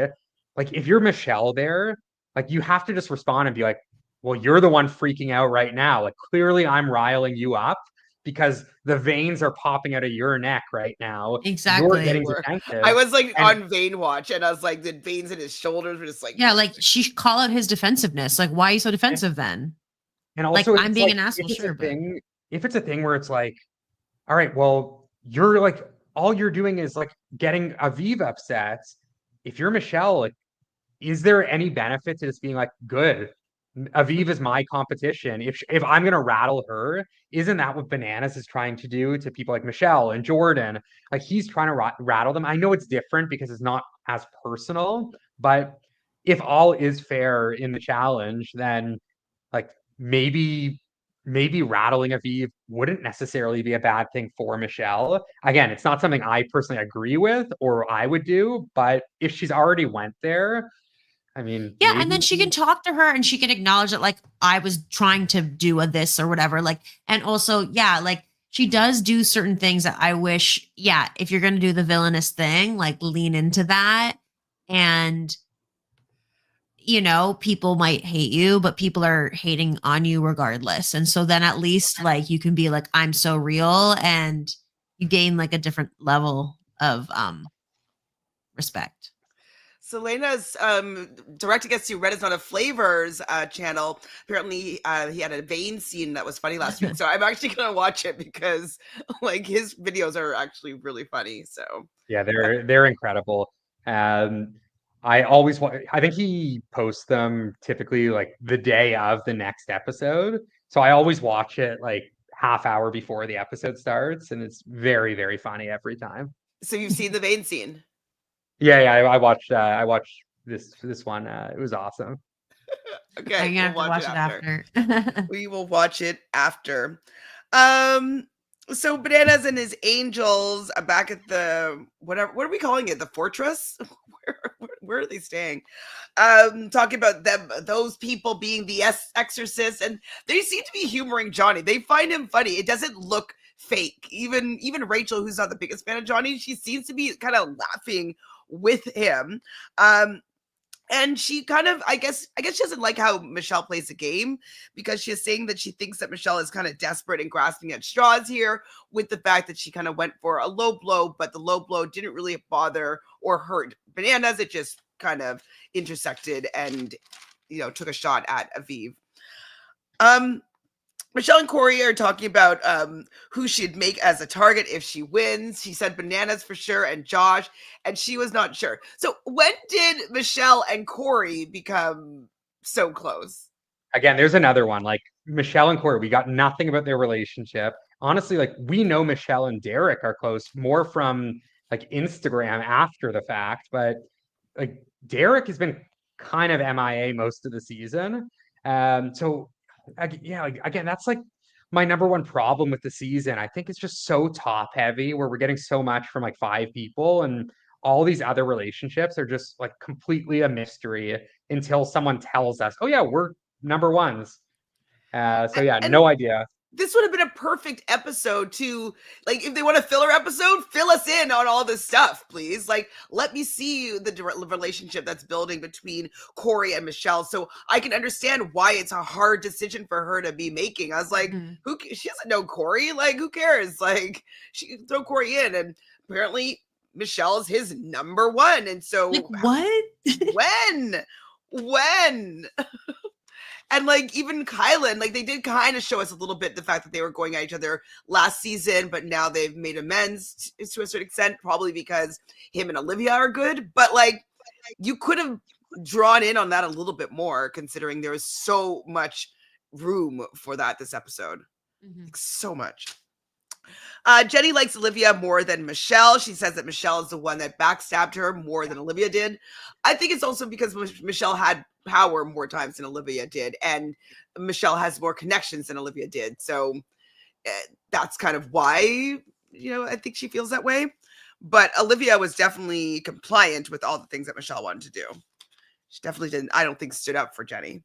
Like if you're Michelle there, like you have to just respond and be like, well, you're the one freaking out right now. Like clearly I'm riling you up because the veins are popping out of your neck right now. You're they exactly. getting were. I defensive. was like And on vein watch, and I was like, the veins in his shoulders were just like, Yeah, like she call out his defensiveness. Like, why are you so defensive then? and Like, also I'm it's being like an asshole, sure, but if it's a thing where it's like, all right, well, you're like all you're doing is like getting Aviv upset. If you're Michelle, like, is there any benefit to just being like, good, Aviv is my competition. If I'm gonna rattle her, isn't that what Bananas is trying to do to people like Michelle and Jordan? Like he's trying to rattle them. I know it's different because it's not as personal, but if all is fair in the challenge, then like maybe rattling Aviv wouldn't necessarily be a bad thing for Michelle. Again, it's not something I personally agree with or I would do, but if she's already went there, I mean, yeah, and maybe. then she can talk to her and she can acknowledge that, like, I was trying to do a this or whatever. Like, and also, yeah, like she does do certain things that I wish, yeah, if you're gonna do the villainous thing, like lean into that. And people might hate you, but people are hating on you regardless. And so then at least like you can be like, I'm so real, and you gain like a different level of respect. Selena's direct against you. Red is not a flavors channel. Apparently, he had a vein scene that was funny last week. So I'm actually gonna watch it because like his videos are actually really funny. So Yeah, they're incredible. Um, I think he posts them typically like the day of the next episode. So I always watch it like half hour before the episode starts, and it's very, very funny every time. so you've seen the vein scene. Yeah, I watched this one. It was awesome. Okay, I'm gonna we'll have to watch it watch it after. after. We will watch it after. Um, so Bananas and his angels are back at the whatever. What are we calling it? The fortress? Where are they staying? Talking about those people being the exorcists, and they seem to be humoring Johnny. They find him funny. It doesn't look fake. Even Rachel, who's not the biggest fan of Johnny, she seems to be kind of laughing with him. And she kind of, I guess she doesn't like how Michelle plays the game, because she's saying that she thinks that Michelle is kind of desperate and grasping at straws here, with the fact that she kind of went for a low blow, but the low blow didn't really bother or hurt Bananas. It just kind of intersected and, took a shot at Aviv. Michelle and Corey are talking about who she'd make as a target if she wins. She said Bananas for sure and Josh, and she was not sure. So when did Michelle and Corey become so close? Again, there's another one. Like Michelle and Corey, we got nothing about their relationship. Honestly, like we know Michelle and Derek are close more from like Instagram after the fact, but like Derek has been kind of MIA most of the season. So yeah, like, again, that's like my number one problem with the season. I think it's just so top heavy where we're getting so much from like 5 people, and all these other relationships are just like completely a mystery until someone tells us, oh yeah, we're number ones. So yeah, And no idea. this would have been a perfect episode to, like, if they want a filler episode, fill us in on all this stuff, please. Like, let me see the relationship that's building between Corey and Michelle, so I can understand why it's a hard decision for her to be making. I was like, she doesn't know Corey. Like, who cares? Like, she can throw Corey in, and apparently Michelle is his number one. And so, like, what? when? And like even Kylan, like they did kind of show us a little bit the fact that they were going at each other last season, but now they've made amends to a certain extent, probably because him and Olivia are good. But like you could have drawn in on that a little bit more, considering there was so much room for that this episode. Like, so much. Jenny likes Olivia more than Michelle. She says that Michelle is the one that backstabbed her more than Olivia did. I think it's also because Michelle had power more times than Olivia did, and Michelle has more connections than Olivia did. So that's kind of why, I think she feels that way. But Olivia was definitely compliant with all the things that Michelle wanted to do. She definitely didn't, I don't think, stood up for Jenny.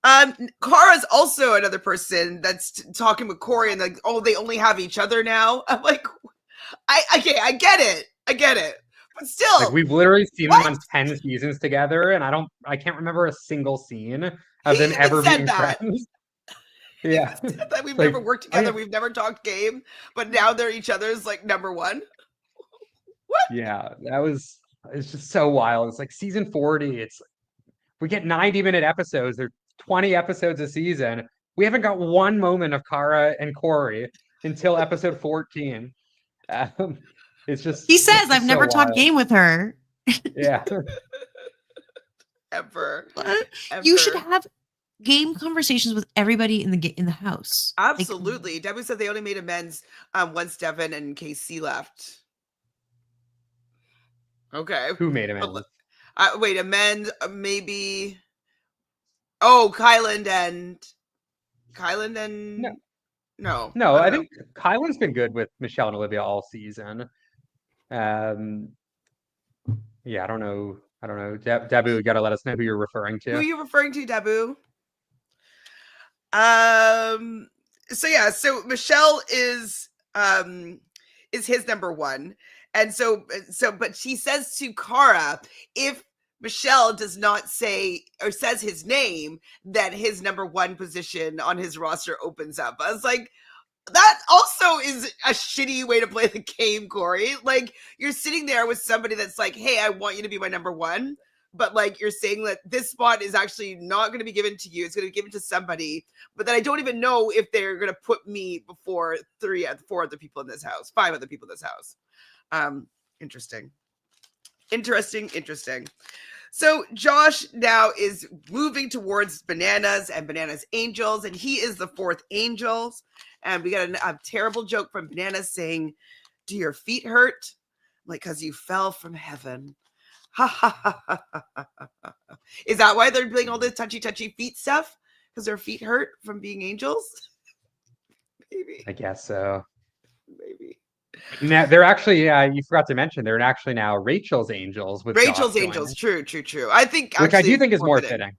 Cara's also another person that's talking with Corey and like, oh, they only have each other now. I'm like, I get it. But still, like we've literally seen them on 10 seasons together, and I can't remember a single scene of them ever being friends. Yeah, that we've like, never worked together, we've never talked game, but now they're each other's like number one. What? Yeah, it's just so wild. It's like season 40. We get 90-minute episodes. They're 20 episodes a season. We haven't got one moment of Cara and Corey until episode 14. It's just he says I've never talked game with her. Yeah. Ever. You should have game conversations with everybody in the house. Absolutely. Like, Debbie said they only made amends once Devin and KC left. Okay. Who made amends? Wait, amends maybe. Oh, Kylan and no. I think Kylan's been good with Michelle and Olivia all season. Yeah, I don't know. Debu, you gotta let us know who you're referring to. Who are you referring to, Debu? So Michelle is his number one. And so but she says to Cara, if Michelle does not say or says his name, that his number one position on his roster opens up. I was like, that also is a shitty way to play the game, Corey. Like, you're sitting there with somebody that's like, hey, I want you to be my number one. But like, you're saying that this spot is actually not going to be given to you. It's going to be given to somebody. But then I don't even know if they're going to put me before 4 other people in this house, 5 other people in this house. Interesting. So Josh now is moving towards Bananas and Bananas Angels, and he is the 4th Angels. And we got a terrible joke from Bananas saying, do your feet hurt? Like, because you fell from heaven. Ha ha ha ha ha. Is that why they're doing all this touchy feet stuff? Because their feet hurt from being angels? Maybe. I guess so. Maybe. Now they're actually, you forgot to mention, they're actually now Rachel's Angels with Rachel's Angels. True. I think, which I do think is more fitting.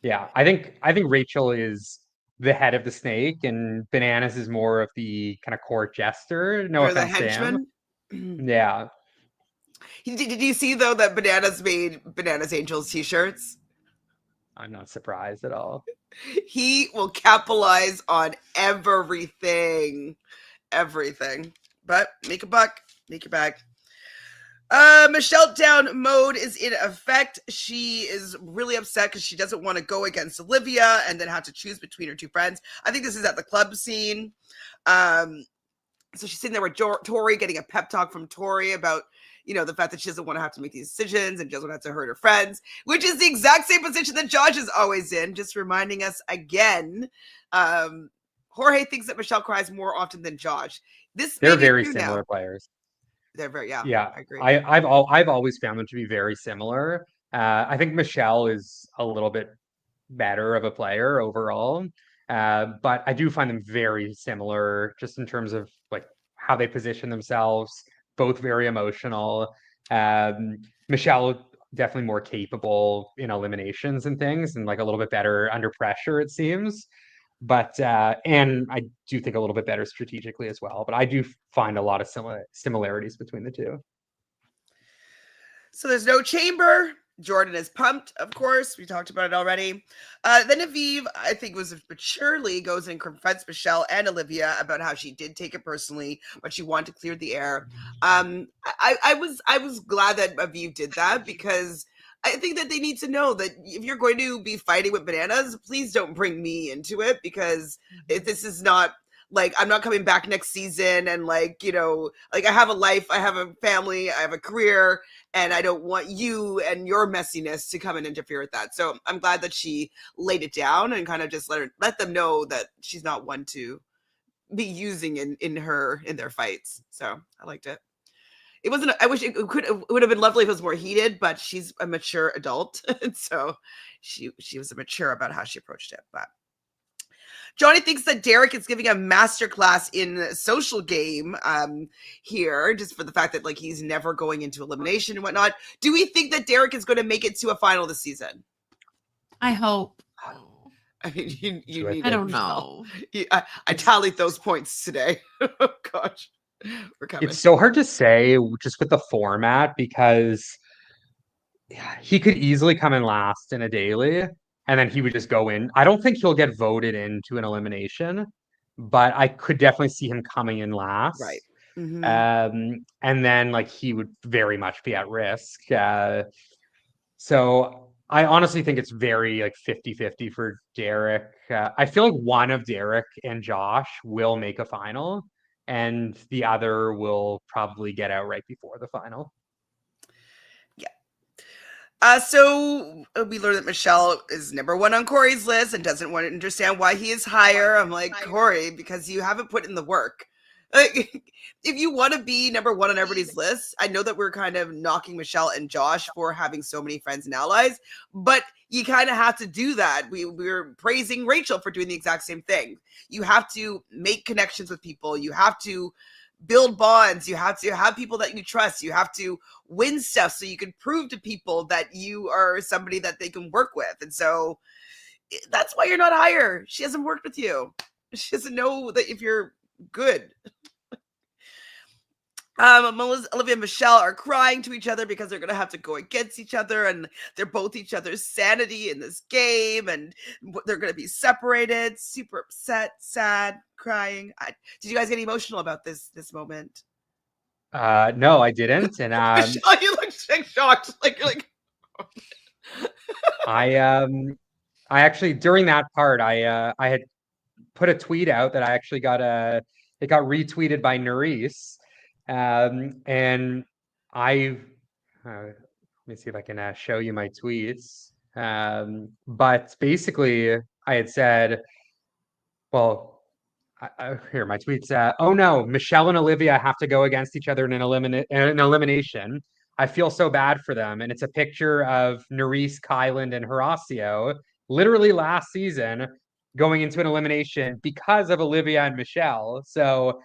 Yeah, I think Rachel is the head of the snake, and Bananas is more of the kind of court jester. No or offense the henchman. to him. Yeah. Did you see though that Bananas made Bananas Angels t-shirts? I'm not surprised at all. He will capitalize on everything. Everything. But make a buck, make your bag. Michelle down mode is in effect. She is really upset because she doesn't want to go against Olivia and then have to choose between her two friends. I think this is at the club scene. So she's sitting there with Tori, getting a pep talk from Tori about, the fact that she doesn't want to have to make these decisions and doesn't have to hurt her friends, which is the exact same position that Josh is always in. Just reminding us again. Jorge thinks that Michelle cries more often than Josh. They're very similar players. They're very, yeah, I agree. I've always found them to be very similar. I think Michelle is a little bit better of a player overall, but I do find them very similar just in terms of like how they position themselves. Both very emotional. Michelle definitely more capable in eliminations and things, and like a little bit better under pressure, it seems. But and I do think a little bit better strategically as well. But I do find a lot of similarities between the two. So there's no chamber. Jordan is pumped, of course. We talked about it already. Then Aviv, I think, was maturely goes and confronts Michelle and Olivia about how she did take it personally, but she wanted to clear the air. I was glad that Aviv did that because I think that they need to know that if you're going to be fighting with Bananas, please don't bring me into it because this is not like I'm not coming back next season and like I have a life, I have a family, I have a career, and I don't want you and your messiness to come and interfere with that. So I'm glad that she laid it down and kind of just let them know that she's not one to be using in their fights. So I liked it. It wasn't. I wish it would have been lovely if it was more heated, but she's a mature adult, and so she was mature about how she approached it. But Johnny thinks that Derek is giving a masterclass in social game here, just for the fact that like he's never going into elimination and whatnot. Do we think that Derek is going to make it to a final this season? I hope. I mean, you need. I don't know. I tallied those points today. Oh gosh, we're coming. It's so hard to say just with the format because he could easily come in last in a daily and then he would just go in. I don't think he'll get voted into an elimination, but I could definitely see him coming in last. Right. And then like he would very much be at risk. So I honestly think it's very like 50-50 for Derek. I feel like one of Derek and Josh will make a final and the other will probably get out right before the final. So we learned that Michelle is number one on Corey's list and doesn't want to understand why he is higher. I'm like, Corey, because you haven't put in the work. Like, if you want to be number one on everybody's list, I know that we're kind of knocking Michelle and Josh for having so many friends and allies, but you kind of have to do that. We're praising Rachel for doing the exact same thing. You have to make connections with people. You have to build bonds. You have to have people that you trust. You have to win stuff so you can prove to people that you are somebody that they can work with. And so that's why you're not higher. She hasn't worked with you. She doesn't know that if you're good. Olivia and Michelle are crying to each other because they're going to have to go against each other and they're both each other's sanity in this game and they're going to be separated. Super upset, sad, crying. Did you guys get emotional about this moment? No, I didn't. And Michelle, you look shocked. Like you're like I actually during that part I had put a tweet out that I actually it got retweeted by Nerys. And let me see if I can show you my tweets. But basically, I had said, well, here, my tweets. Oh no, Michelle and Olivia have to go against each other in an elimination. I feel so bad for them. And it's a picture of Nerys, Kyland, and Horacio, literally last season, going into an elimination because of Olivia and Michelle. So,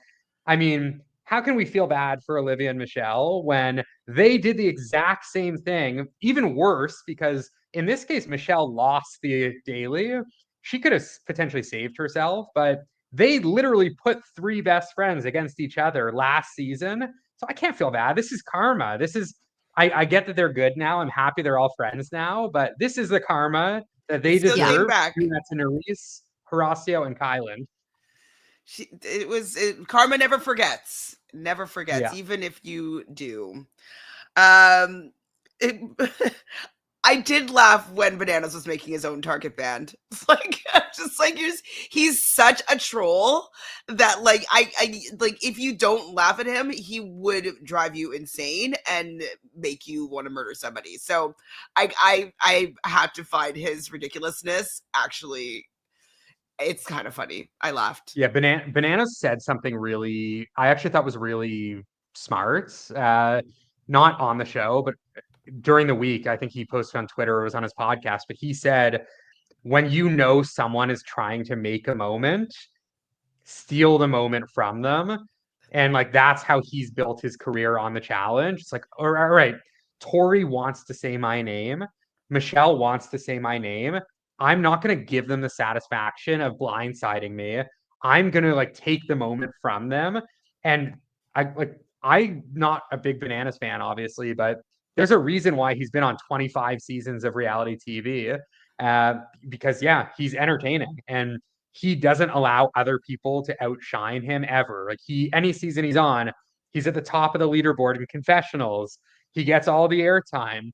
I mean, how can we feel bad for Olivia and Michelle when they did the exact same thing, even worse, because in this case, Michelle lost the daily. She could have potentially saved herself, but they literally put three best friends against each other last season. So I can't feel bad. This is karma. This is I get that they're good now. I'm happy they're all friends now, but this is the karma that they It still came deserve. back. Doing that to Nerys, Horacio, and Kylan. Karma never forgets. Never forgets, Yeah. even if you do. Um, it, I did laugh when Bananas was making his own target band. Like, just like he's such a troll that like I like if you don't laugh at him, he would drive you insane and make you want to murder somebody. So I had to find his ridiculousness. Actually, it's kind of funny. I laughed. Yeah, Bananas said something really I actually thought was really smart. Not on the show, but during the week, I think he posted on Twitter or it was on his podcast, but he said, when you know someone is trying to make a moment, steal the moment from them. And like that's how he's built his career on the challenge. It's like, all right, Tori wants to say my name. Michelle wants to say my name. I'm not going to give them the satisfaction of blindsiding me. I'm going to like take the moment from them. And I'm not a big Bananas fan, obviously, but there's a reason why he's been on 25 seasons of reality TV. Because yeah, he's entertaining and he doesn't allow other people to outshine him ever. Like any season he's on, he's at the top of the leaderboard in confessionals. He gets all the airtime.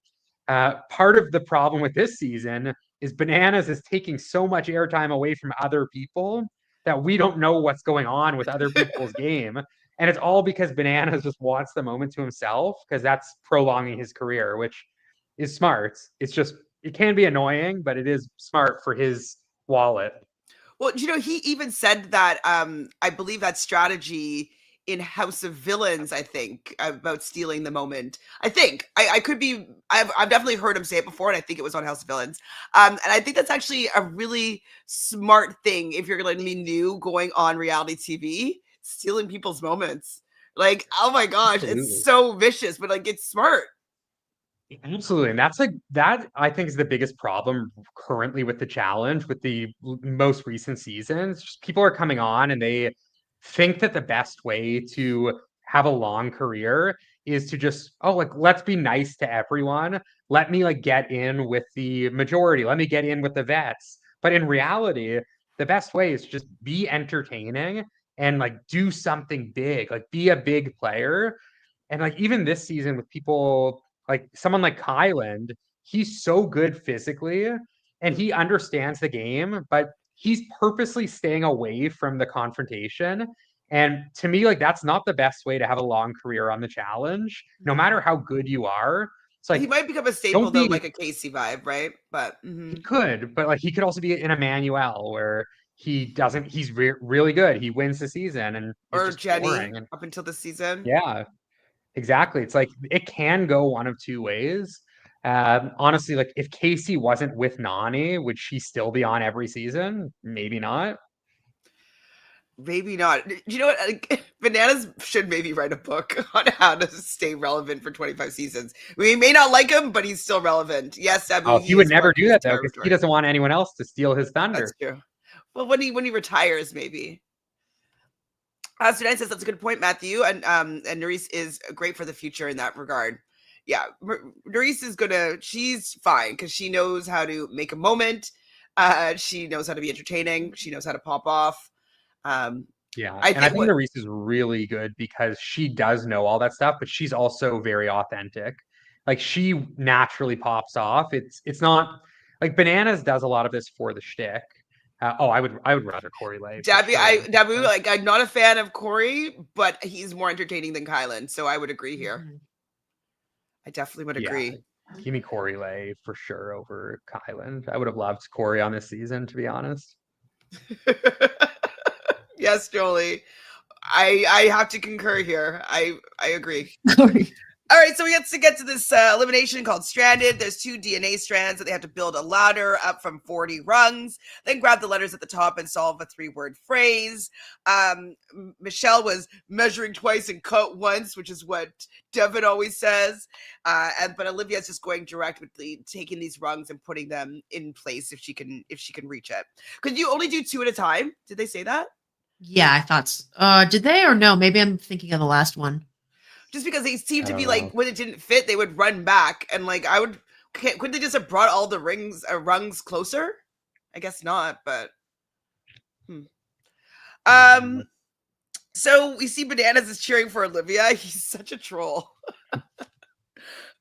Part of the problem with this season is Bananas is taking so much airtime away from other people that we don't know what's going on with other people's game. And it's all because Bananas just wants the moment to himself because that's prolonging his career, which is smart. It's just, it can be annoying, but it is smart for his wallet. Well, he even said that I believe that strategy in House of Villains, I think, about stealing the moment. I think I could be I've definitely heard him say it before, and I think it was on House of Villains. And I think that's actually a really smart thing if you're going to be new going on reality TV, stealing people's moments. Like, oh my gosh, Absolutely. it's so vicious, but like it's smart. Absolutely. And that's like that I think is the biggest problem currently with the challenge with the most recent seasons. Just people are coming on and they think that the best way to have a long career is to just, oh, like let's be nice to everyone. Let me like get in with the majority. Let me get in with the vets. But in reality, the best way is just be entertaining and like do something big, like be a big player. And like even this season with people like someone like Kyland, he's so good physically and he understands the game, but he's purposely staying away from the confrontation. And to me, like that's not the best way to have a long career on the challenge, no matter how good you are. It's He like might become a staple don't though, be like a Casey vibe, right? But he could, but like he could also be in Emmanuel where he doesn't he's really good. He wins the season and is or just Jenny boring. And up until this season. yeah, exactly. It's like it can go one of two ways. Honestly, like if Casey wasn't with Nani, would she still be on every season? Maybe not. Maybe not. You know what? Bananas should maybe write a book on how to stay relevant for 25 seasons. We may not like him, but he's still relevant. Yes, Sabu, Oh, he would is never marking do his that though, because he territory. doesn't want anyone else to steal his thunder. That's true. Well, when he retires, maybe. Sudan says that's a good point, Matthew, and Nerys is great for the future in that regard. Yeah, Nerys is she's fine because she knows how to make a moment. She knows how to be entertaining. She knows how to pop off. Yeah, I and I think think what Nerys is really good because she does know all that stuff, but she's also very authentic. Like she naturally pops off. It's not like Bananas does a lot of this for the shtick. I would rather Corey Lay for Dabby, sure. Dabu, like I'm not a fan of Corey, but he's more entertaining than Kylan, so I would agree here. Mhm. I definitely would Yeah, agree. give me Corey Lay for sure over Kylan. I would have loved Corey on this season, to be honest. Yes, Jolie. I have to concur here. I agree. Sorry. All right, so we get to this elimination called Stranded. There's 2 DNA strands that they have to build a ladder up from 40 rungs, then grab the letters at the top and solve a 3-word phrase. Michelle was measuring twice and cut once, which is what Devin always says. But Olivia's just going directly, taking these rungs and putting them in place if she can reach it. Could you only do 2 at a time? Did they say that? Yeah, I thought. Did they or no? Maybe I'm thinking of the last one. just because they seem I to be don't like, know. when it didn't fit, they would run back, and like couldn't they just have brought all the rungs closer? I guess not, but Yeah. so we see Bananas is cheering for Olivia. He's such a troll.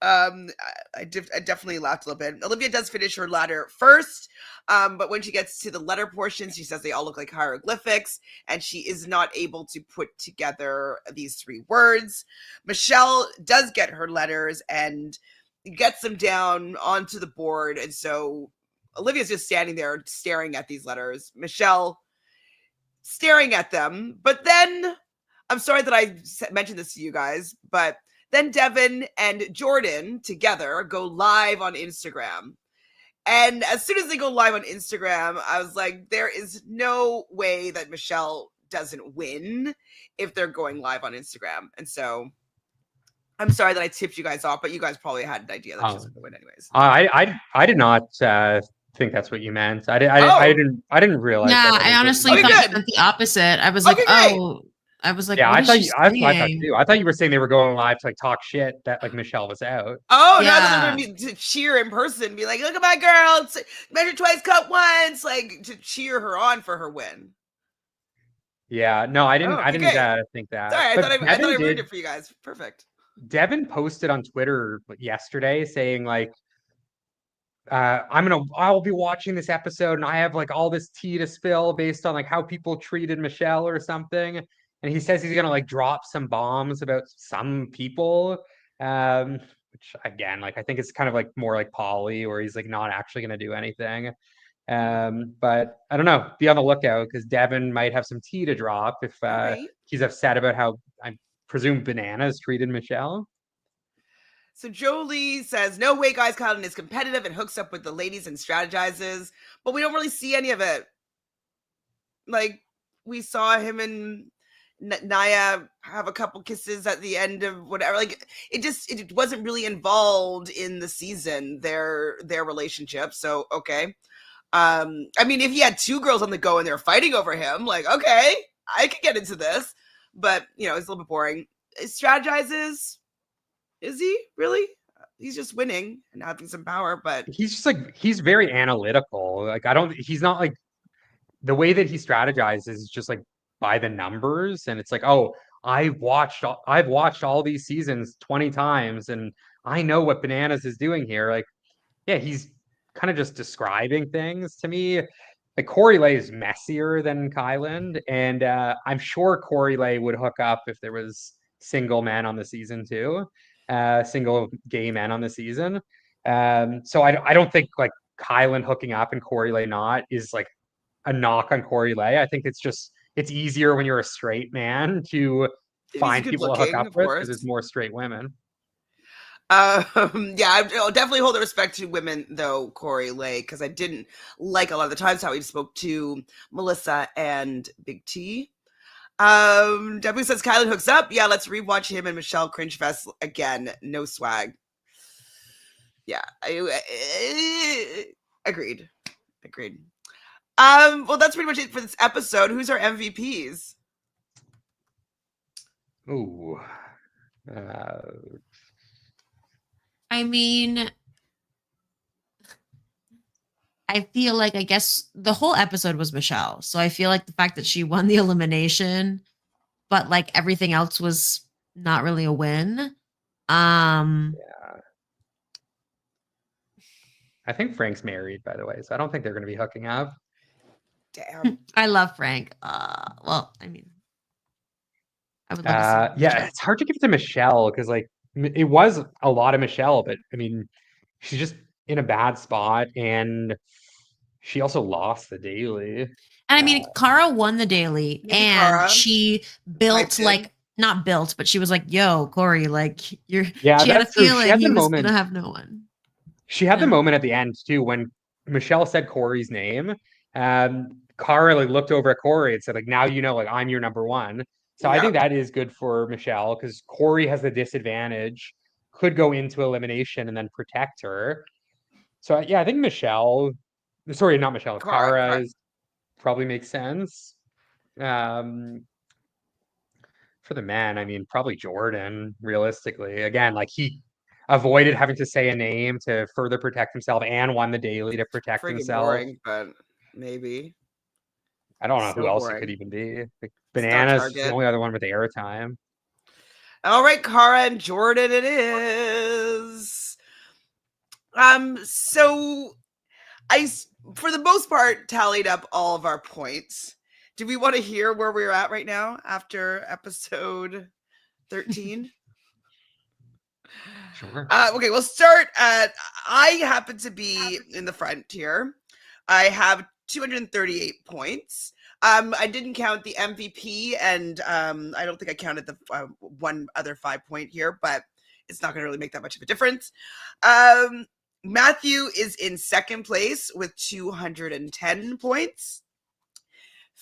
I definitely laughed a little bit. Olivia does finish her letter first, but when she gets to the letter portion, she says they all look like hieroglyphics, and she is not able to put together these 3 words. Michelle does get her letters and gets them down onto the board, and so Olivia's just standing there staring at these letters. Michelle staring at them, but then I'm sorry that I mentioned this to you guys, but then Devin and Jordan together go live on Instagram. And as soon as they go live on Instagram, I was like, there is no way that Michelle doesn't win if they're going live on Instagram. And so I'm sorry that I tipped you guys off, but you guys probably had an idea that she's going to win anyways. I did not think that's what you meant. I Oh. didn't realize Yeah, that. I honestly Okay, thought you good. meant the opposite. I was like, Okay, great. oh, I was like, Yeah, what I is thought she you, that's what I thought saying? too. I thought you were saying they were going live to like talk shit that like Michelle was out. Oh, no, I thought they Yeah. were going to cheer in person, be like, look at my girl, measure twice, cut once, like to cheer her on for her win. Yeah, no, I didn't. Oh, I okay, didn't great. think that. Sorry, But I thought I ruined it for you guys. Perfect. Devin posted on Twitter yesterday saying like, I'll be watching this episode and I have like all this tea to spill based on like how people treated Michelle or something. And he says he's gonna like drop some bombs about some people. Which again, like I think it's kind of like more like Polly, where he's like not actually gonna do anything. But I don't know. Be on the lookout because Devin might have some tea to drop if All right. he's upset about how I presume Bananas treated Michelle. So Jolie says, no way, guys, Kylan is competitive and hooks up with the ladies and strategizes, but we don't really see any of it. Like, we saw him and Naya have a couple kisses at the end of whatever. Like, it wasn't really involved in the season, their relationship. So, okay. I mean, if he had 2 girls on the go and they're fighting over him, like, okay, I could get into this. But, it's a little bit boring. Strategizes. Is he really? He's just winning and having some power, but He's just like he's very analytical. Like he's not like the way that he strategizes is just like by the numbers, and it's like, oh, I've watched all these seasons 20 times and I know what Bananas is doing here. Like, yeah, he's kind of just describing things to me. Like Corey Lay is messier than Kyland, and I'm sure Corey Lay would hook up if there was single men on the season too, single gay men on the season. So I don't think like Kyland hooking up and Corey Lay not is like a knock on Corey Lay. I think it's easier when you're a straight man to he's find good people to hook looking, up of with because course. there's more straight women. Yeah, I'll definitely hold the respect to women, though, Corey Lay, because I didn't like a lot of the times how he spoke to Melissa and Big T. Debbie says Kylan hooks up. Yeah, let's rewatch him and Michelle cringe fest again. No swag. Yeah, agreed. Well, that's pretty much it for this episode. Who's our MVPs? Ooh. I mean, I feel like I guess the whole episode was Michelle. So I feel like the fact that she won the elimination, but like everything else was not really a win. Yeah. I think Frank's married, by the way, so I don't think they're going to be hooking up. Damn. I love Frank. Well, I mean, I would love to see. Yeah, it's hard to give it to Michelle because like it was a lot of Michelle, but I mean, she's just in a bad spot, and she also lost the daily. And I mean, Cara won the daily, Maybe and Cara she built hyped him. like not built, but she was like, "Yo, Corey, like you're." Yeah, she had a that's true. She feeling had he the was moment. gonna have no one. She had the Yeah. moment at the end too when Michelle said Corey's name. Cara like looked over at Corey and said, like, now you know, like I'm your number one. So I think Yep. that is good for Michelle because Corey has the disadvantage, could go into elimination and then protect her. So yeah, I think Michelle, sorry, not Michelle, Cara Cara. is probably makes sense. for the men, I mean, probably Jordan, realistically. Again, like he avoided having to say a name to further protect himself and won the daily to protect Friggin' himself. boring, but maybe. I don't know who So else it could boring. even be. Like, Star Bananas, the Target. only other one with airtime. All right, Cara and Jordan it is. So for the most part, tallied up all of our points. Do we want to hear where we're at right now after episode 13? Sure. Okay, we'll start at. I happen to be in the front here. I have 238 points. I didn't count the MVP, and I don't think I counted the one other 5 point here, but it's not going to really make that much of a difference. Matthew is in second place with 210 points.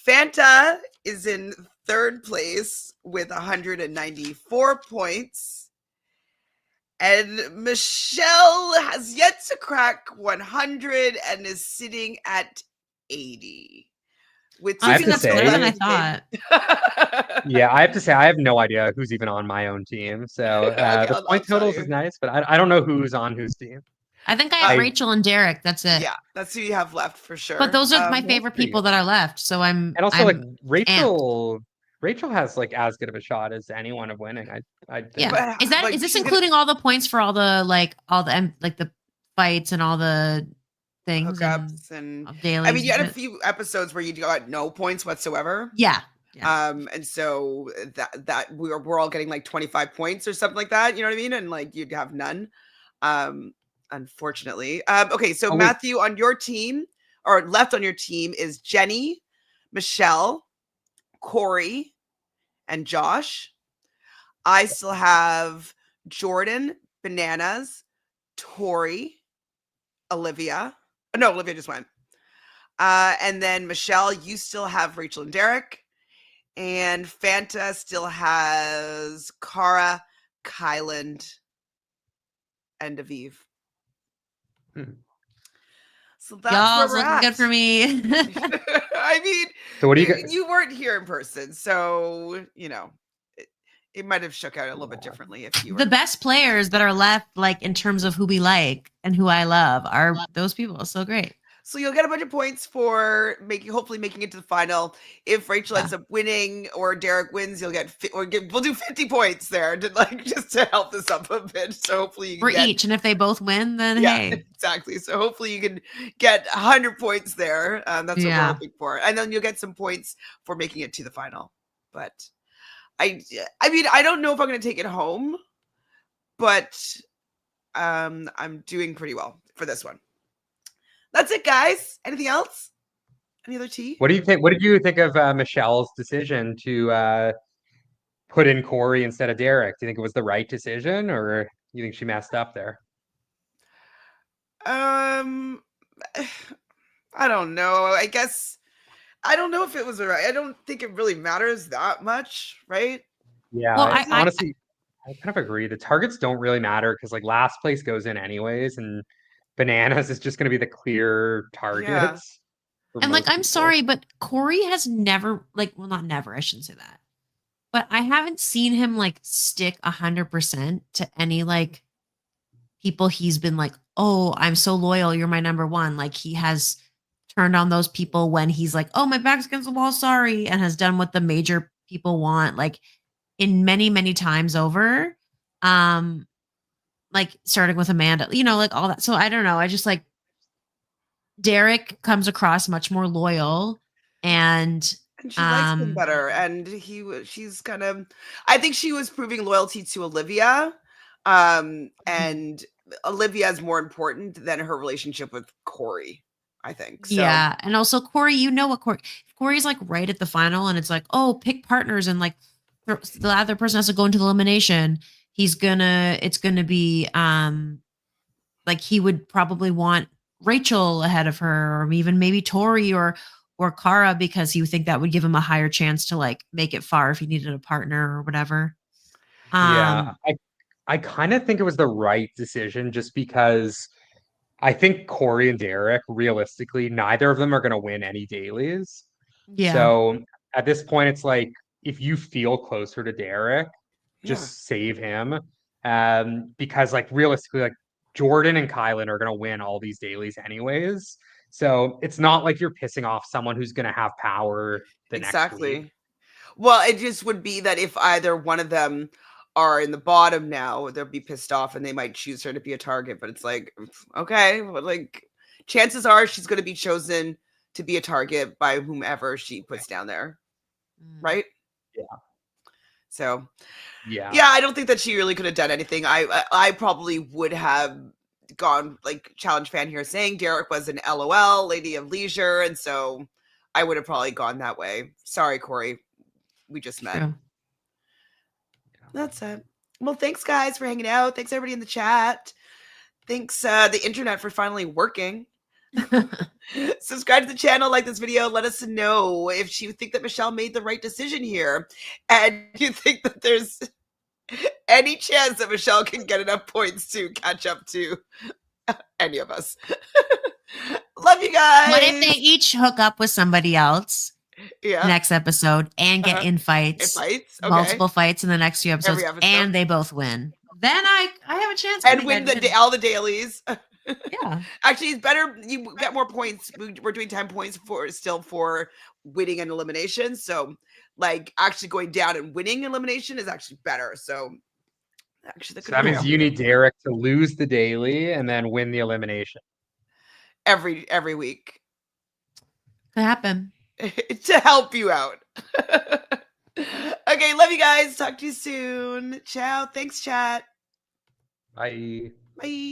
Fanta is in third place with 194 points. And Michelle has yet to crack 100 and is sitting at 80. With I think to that's say- better than I thought. Yeah, I have to say, I have no idea who's even on my own team. So Okay, the I'll point tell totals you. is nice, but I don't know who's on whose team. I think I have I- Rachel and Derek. That's it. Yeah, that's who you have left for sure. But those are my that's favorite pretty people good. that are left. So I'm And also, I'm like Rachel has like as good of a shot as anyone of winning. I think. yeah. But, Is that like, is this she's gonna- including all the points for all the the fights and all the things hookups and and dailies? I mean, you had a and shit? few episodes where you got no points whatsoever. Yeah. And so that we're all getting like 25 points or something like that. You know what I mean? And like you'd have none. Unfortunately. Okay, so Oh, wait. Matthew, on your team or left on your team is Jenny, Michelle, Corey, and Josh. I still have Jordan, Bananas, Tori, Olivia. No, Olivia just went. And then Michelle, you still have Rachel and Derek. And Fanta still has Cara, Kyland, and Aviv. So that's Y'all's where we're looking at. good for me. I mean, So what do you got? you weren't here in person, so you know it might have shook out a little bit differently if you were. The best players that are left, like in terms of who we like and who I love, are those people. So great. So you'll get a bunch of points for hopefully making it to the final. If Rachel ends up winning or Derek wins, you'll get we'll do 50 points there to just to help this up a bit. So hopefully you can For each, and if they both win, then yeah, hey, exactly. So hopefully you can get 100 points there. That's what we're hoping for, and then you'll get some points for making it to the final. But I mean, I don't know if I'm going to take it home, but I'm doing pretty well for this one. That's it, guys. Anything else? Any other tea? What do you think? What did you think of Michelle's decision to put in Corey instead of Derek? Do you think it was the right decision, or you think she messed up there? I don't know. I guess I don't know if it was right. I don't think it really matters that much, right? Yeah, Well, honestly, I kind of agree. The targets don't really matter because like last place goes in anyways, and Bananas is just going to be the clear targets. and like I'm sorry, but Corey has never not never. I shouldn't say that, but I haven't seen him like stick 100% to any like people he's been like, oh, I'm so loyal, you're my number one. Like he has turned on those people when he's like, oh, my back's against the wall, sorry, and has done what the major people want, like in many, many times over. Like starting with Amanda, like all that. So I don't know. I just like Derek comes across much more loyal and she likes him better. And she's kind of, I think she was proving loyalty to Olivia. And Olivia is more important than her relationship with Corey, I think. So. Yeah. And also Corey, what Corey's like right at the final and it's like, oh, pick partners and like the other person has to go into the elimination. It's gonna be like he would probably want Rachel ahead of her, or even maybe Tori or Cara, because he would think that would give him a higher chance to like make it far if he needed a partner or whatever. Yeah, I kind of think it was the right decision just because I think Corey and Derek, realistically, neither of them are going to win any dailies. Yeah. So at this point, it's like if you feel closer to Derek, Yeah. just save him. Because like realistically, like Jordan and Kylan are gonna win all these dailies anyways. So it's not like you're pissing off someone who's gonna have power the next week. Exactly. Well, it just would be that if either one of them are in the bottom now, they'll be pissed off and they might choose her to be a target. But it's like, okay, but like chances are she's going to be chosen to be a target by whomever she puts down there, right? Yeah. So, Yeah. yeah, I don't think that she really could have done anything. I probably would have gone like challenge fan here saying Derek was an LOL, lady of leisure, and so I would have probably gone that way. Sorry, Corey. We just met. True. That's it. Well, thanks guys for hanging out. Thanks everybody in the chat. Thanks the internet for finally working. Subscribe to the channel, like this video, let us know if you think that Michelle made the right decision here and you think that there's any chance that Michelle can get enough points to catch up to any of us. Love you guys. What if they each hook up with somebody else Yeah. next episode and get in fights, Okay. multiple fights in the next few episodes, Every episode. and they both win? Then I have a chance. And win all the dailies. Yeah. Actually, it's better. You get more points. We're doing 10 points for winning an elimination. So, like, actually going down and winning elimination is actually better. So, actually, that means you need Derek to lose the daily and then win the elimination every week. Could happen. To help you out. Okay, love you guys. Talk to you soon. Ciao. Thanks, chat. Bye. Bye.